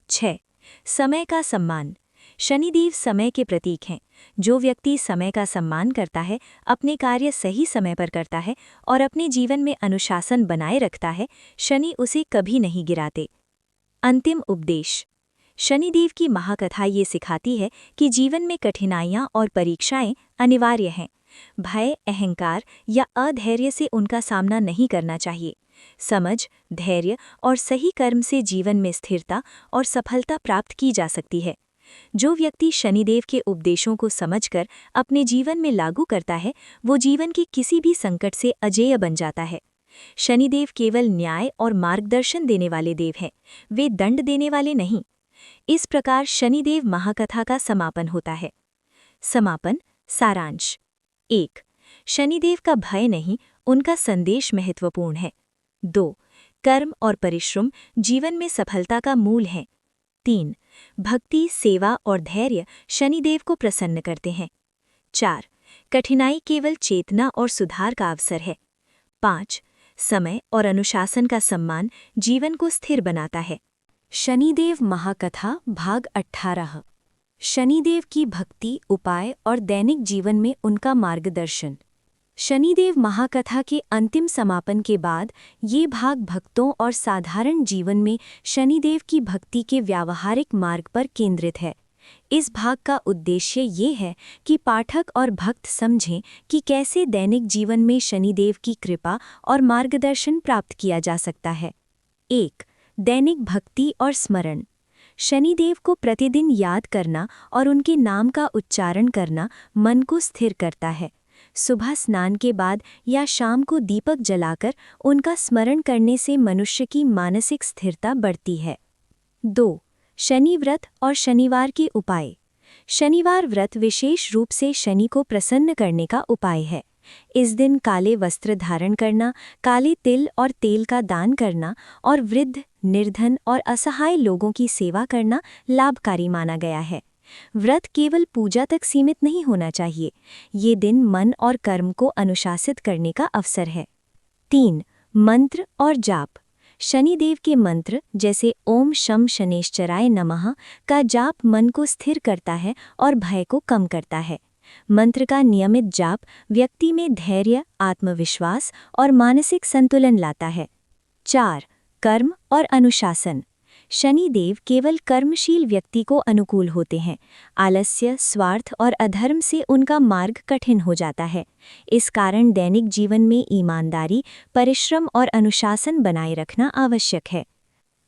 Speaker 1: 6. समय का सम्मान। शनिदेव समय के प्रतीक हैं। जो व्यक्ति समय का सम्मान करता है, अपने कार्य सही समय पर करता है और अपने जीवन में अनुशासन बनाए रखता है, शनि उसे कभी नहीं गिराते। अंतिम उपदेश। शनिदेव की महाकथा ये सिखाती है कि जीवन में कठिनाइयाँ और परीक्षाएं अनिवार्य हैं। भय, अहंकार या अधैर्य से उनका सामना नहीं करना चाहिए। समझ, धैर्य और सही कर्म से जीवन में स्थिरता और सफलता प्राप्त की जा सकती है। जो व्यक्ति शनिदेव के उपदेशों को समझकर अपने जीवन में लागू करता है, वो जीवन के किसी भी संकट से अजेय बन जाता है। शनिदेव केवल न्याय और मार्गदर्शन देने वाले देव हैं, वे दंड देने वाले नहीं। इस प्रकार शनिदेव महाकथा का समापन होता है। समापन सारांश। 1. शनिदेव का भय नहीं, उनका संदेश महत्वपूर्ण है। 2. कर्म और परिश्रम जीवन में सफलता का मूल है। 3. भक्ति, सेवा और धैर्य शनिदेव को प्रसन्न करते हैं। 4. कठिनाई केवल चेतना और सुधार का अवसर है। 5. समय और अनुशासन का सम्मान जीवन को स्थिर बनाता है। शनिदेव महाकथा भाग 18। शनिदेव की भक्ति, उपाय और दैनिक जीवन में उनका मार्गदर्शन। शनिदेव महाकथा के अंतिम समापन के बाद ये भाग भक्तों और साधारण जीवन में शनिदेव की भक्ति के व्यावहारिक मार्ग पर केंद्रित है। इस भाग का उद्देश्य ये है कि पाठक और भक्त समझें कि कैसे दैनिक जीवन में शनिदेव की कृपा और मार्गदर्शन प्राप्त किया जा सकता है। 1. दैनिक भक्ति और स्मरण। शनिदेव को प्रतिदिन याद करना और उनके नाम का उच्चारण करना मन को स्थिर करता है। सुबह स्नान के बाद या शाम को दीपक जलाकर उनका स्मरण करने से मनुष्य की मानसिक स्थिरता बढ़ती है। 2. शनि व्रत और शनिवार के उपाय। शनिवार व्रत विशेष रूप से शनि को प्रसन्न करने का उपाय है। इस दिन काले वस्त्र धारण करना, काले तिल और तेल का दान करना और वृद्ध, निर्धन और असहाय लोगों की सेवा करना लाभकारी माना गया है। व्रत केवल पूजा तक सीमित नहीं होना चाहिए, ये दिन मन और कर्म को अनुशासित करने का अवसर है। 3. मंत्र और जाप। शनिदेव के मंत्र जैसे ओम शम शनेश्चराय नमः का जाप मन को स्थिर करता है और भय को कम करता है। मंत्र का नियमित जाप व्यक्ति में धैर्य, आत्मविश्वास और मानसिक संतुलन लाता है। 4. कर्म और अनुशासन। शनिदेव केवल कर्मशील व्यक्ति को अनुकूल होते हैं। आलस्य, स्वार्थ और अधर्म से उनका मार्ग कठिन हो जाता है। इस कारण दैनिक जीवन में ईमानदारी, परिश्रम और अनुशासन बनाए रखना आवश्यक है।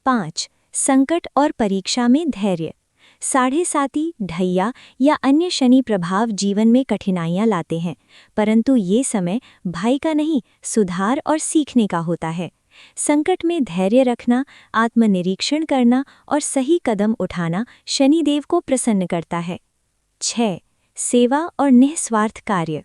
Speaker 1: 5. संकट और परीक्षा में धैर्य। साढ़े साती, ढैया या अन्य शनि प्रभाव जीवन में कठिनाइयां लाते हैं, परंतु ये समय भय का नहीं, सुधार और सीखने का होता है। संकट में धैर्य रखना, आत्मनिरीक्षण करना और सही कदम उठाना शनिदेव को प्रसन्न करता है। 6. सेवा और निस्वार्थ कार्य।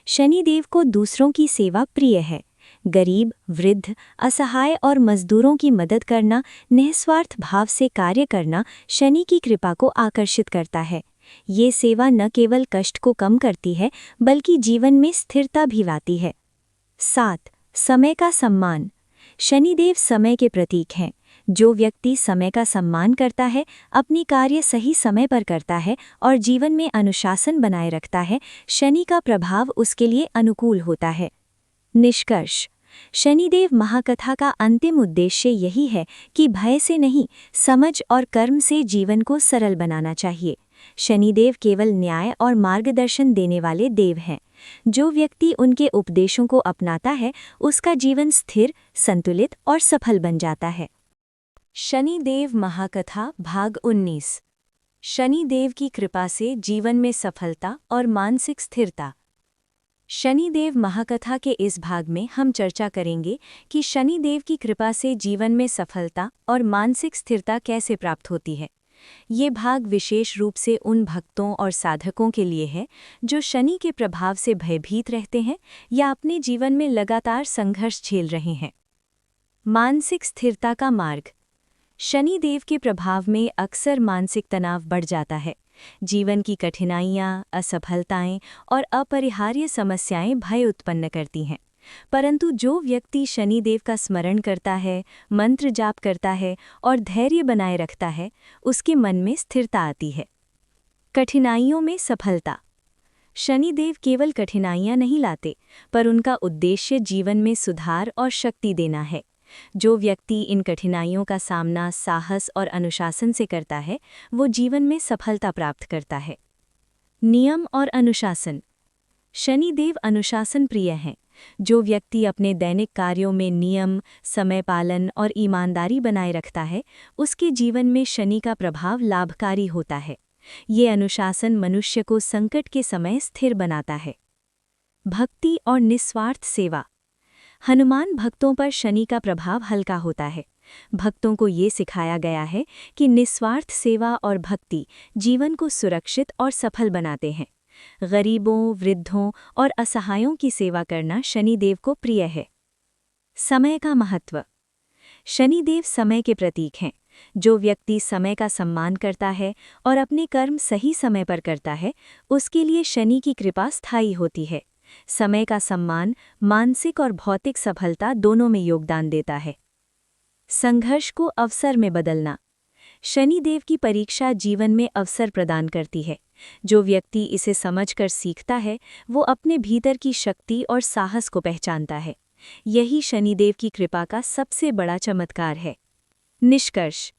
Speaker 1: शनिदेव को दूसरों की सेवा प्रिय है। गरीब, वृद्ध, असहाय और मजदूरों की मदद करना, निस्वार्थ भाव से कार्य करना शनि की कृपा को आकर्षित करता है। ये सेवा न केवल कष्ट को कम करती है, बल्कि जीवन में स्थिरता भी लाती है। 7. समय का सम्मान। शनिदेव समय के प्रतीक हैं। जो व्यक्ति समय का सम्मान करता है, अपनी कार्य सही समय पर करता है और जीवन में अनुशासन बनाए रखता है, शनि का प्रभाव उसके लिए अनुकूल होता है। निष्कर्ष। शनिदेव महाकथा का अंतिम उद्देश्य यही है कि भय से नहीं, समझ और कर्म से जीवन को सरल बनाना चाहिए। शनिदेव केवल न्याय और मार्गदर्शन देने वाले देव हैं। जो व्यक्ति उनके उपदेशों को अपनाता है, उसका जीवन स्थिर, संतुलित और सफल बन जाता है। शनिदेव महाकथा भाग 19। शनिदेव की कृपा से जीवन में सफलता और मानसिक स्थिरता। शनिदेव महाकथा के इस भाग में हम चर्चा करेंगे कि शनिदेव की कृपा से जीवन में सफलता और मानसिक स्थिरता कैसे प्राप्त होती है। ये भाग विशेष रूप से उन भक्तों और साधकों के लिए है जो शनि के प्रभाव से भयभीत रहते हैं या अपने जीवन में लगातार संघर्ष झेल रहे हैं। मानसिक स्थिरता का मार्ग। शनिदेव के प्रभाव में अक्सर मानसिक तनाव बढ़ जाता है। जीवन की कठिनाइयाँ, असफलताएं और अपरिहार्य समस्याएं भय उत्पन्न करती हैं। परंतु जो व्यक्ति शनिदेव का स्मरण करता है, मंत्र जाप करता है और धैर्य बनाए रखता है, उसके मन में स्थिरता आती है। कठिनाइयों में सफलता। शनिदेव केवल कठिनाइयां नहीं लाते, पर उनका उद्देश्य जीवन में सुधार और शक्ति देना है। जो व्यक्ति इन कठिनाइयों का सामना साहस और अनुशासन से करता है, वो जीवन में सफलता प्राप्त करता है। नियम और अनुशासन। शनिदेव अनुशासन प्रिय हैं। जो व्यक्ति अपने दैनिक कार्यों में नियम, समय पालन और ईमानदारी बनाए रखता है, उसके जीवन में शनि का प्रभाव लाभकारी होता है। ये अनुशासन मनुष्य को संकट के समय स्थिर बनाता है। भक्ति और निस्वार्थ सेवा। हनुमान भक्तों पर शनि का प्रभाव हल्का होता है। भक्तों को ये सिखाया गया है कि निस्वार्थ सेवा और भक्ति जीवन को सुरक्षित और सफल बनाते हैं। गरीबों, वृद्धों और असहायों की सेवा करना शनिदेव को प्रिय है। समय का महत्व। शनिदेव समय के प्रतीक हैं। जो व्यक्ति समय का सम्मान करता है और अपने कर्म सही समय पर करता है, उसके लिए शनि की कृपा स्थायी होती है। समय का सम्मान मानसिक और भौतिक सफलता दोनों में योगदान देता है। संघर्ष को अवसर में बदलना। शनिदेव की परीक्षा जीवन में अवसर प्रदान करती है। जो व्यक्ति इसे समझकर सीखता है, वो अपने भीतर की शक्ति और साहस को पहचानता है। यही शनिदेव की कृपा का सबसे बड़ा चमत्कार है। निष्कर्ष।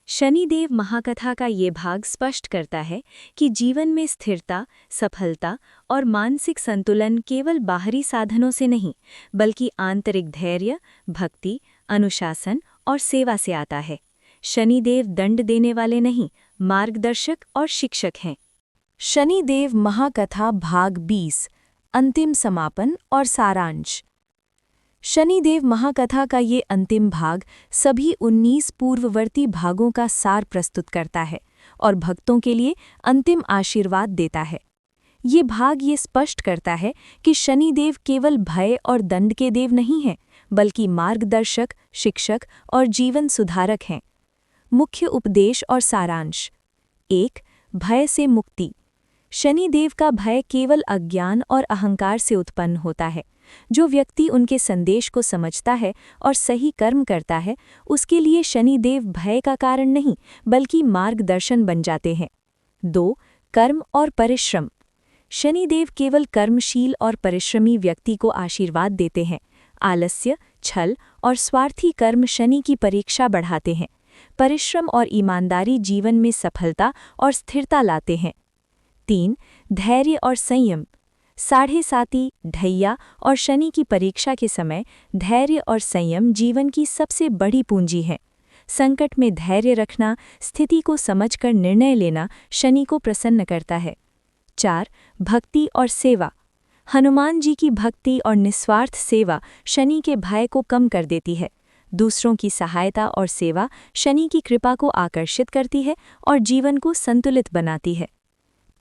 Speaker 1: शनिदेव महाकथा का ये भाग स्पष्ट करता है कि जीवन में स्थिरता, सफलता और मानसिक संतुलन केवल बाहरी साधनों से नहीं, बल्कि आंतरिक धैर्य, भक्ति, अनुशासन और सेवा से आता है। शनिदेव दंड देने वाले नहीं, मार्गदर्शक और शिक्षक हैं।
Speaker 2: शनिदेव महाकथा भाग 20 अंतिम समापन और सारांश। शनिदेव महाकथा का ये अंतिम भाग सभी 19 पूर्ववर्ती भागों का सार प्रस्तुत करता है और भक्तों के लिए अंतिम आशीर्वाद देता है। ये भाग ये स्पष्ट करता है कि शनिदेव केवल भय और दंड के देव नहीं हैं, बल्कि मार्गदर्शक, शिक्षक और जीवन सुधारक हैं। मुख्य उपदेश और सारांश। 1. भय से मुक्ति। शनिदेव का भय केवल अज्ञान और अहंकार से उत्पन्न होता है। जो व्यक्ति उनके संदेश को समझता है और सही कर्म करता है, उसके लिए शनिदेव भय का कारण नहीं, बल्कि मार्गदर्शन बन जाते हैं। 2. कर्म और परिश्रम। शनिदेव केवल कर्मशील और परिश्रमी व्यक्ति को आशीर्वाद देते हैं। आलस्य, छल और स्वार्थी कर्म शनि की परीक्षा बढ़ाते हैं। परिश्रम और ईमानदारी जीवन में सफलता और स्थिरता लाते हैं। 3. धैर्य और संयम। साढ़े साती, ढैया और शनि की परीक्षा के समय धैर्य और संयम जीवन की सबसे बड़ी पूंजी है। संकट में धैर्य रखना, स्थिति को समझकर निर्णय लेना शनि को प्रसन्न करता है। 4. भक्ति और सेवा। हनुमान जी की भक्ति और निस्वार्थ सेवा शनि के भय को कम कर देती है। दूसरों की सहायता और सेवा शनि की कृपा को आकर्षित करती है और जीवन को संतुलित बनाती है।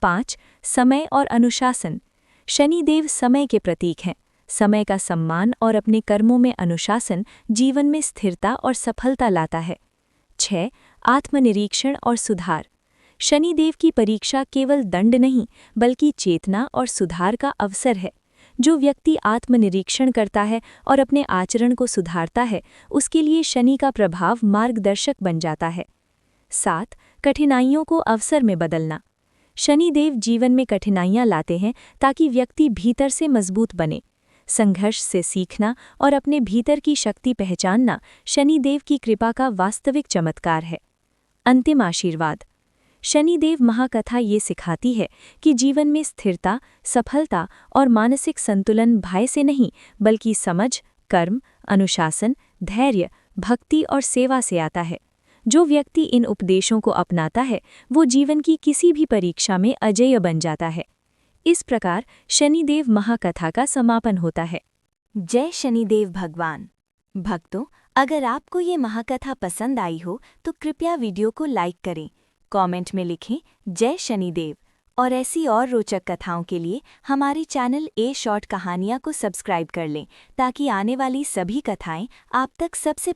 Speaker 2: 5. समय और अनुशासन। शनिदेव समय के प्रतीक हैं। समय का सम्मान और अपने कर्मों में अनुशासन जीवन में स्थिरता और सफलता लाता है। 6. आत्मनिरीक्षण और सुधार। शनिदेव की परीक्षा केवल दंड नहीं, बल्कि चेतना और सुधार का अवसर है। जो व्यक्ति आत्मनिरीक्षण करता है और अपने आचरण को सुधारता है, उसके लिए शनि का प्रभाव मार्गदर्शक बन जाता है। 7. कठिनाइयों को अवसर में बदलना। शनिदेव जीवन में कठिनाइयां लाते हैं ताकि व्यक्ति भीतर से मजबूत बने। संघर्ष से सीखना और अपने भीतर की शक्ति पहचानना शनिदेव की कृपा का वास्तविक चमत्कार है। अंतिम आशीर्वाद। शनिदेव महाकथा ये सिखाती है कि जीवन में स्थिरता, सफलता और मानसिक संतुलन भय से नहीं, बल्कि समझ, कर्म, अनुशासन, धैर्य, भक्ति और सेवा से आता है। जो व्यक्ति इन उपदेशों को अपनाता है, वो जीवन की किसी भी परीक्षा में अजेय बन जाता है। इस प्रकार शनिदेव महाकथा का समापन होता है।
Speaker 1: जय शनिदेव भगवान। भक्तों, अगर आपको ये महाकथा पसंद आई हो तो कृपया वीडियो को लाइक करें, कमेंट में लिखें जय शनिदेव और ऐसी और रोचक कथाओं के लिए हमारे चैनल ए शॉर्ट कहानियाँ को सब्सक्राइब कर लें, ताकि आने वाली सभी कथाएं आप तक सबसे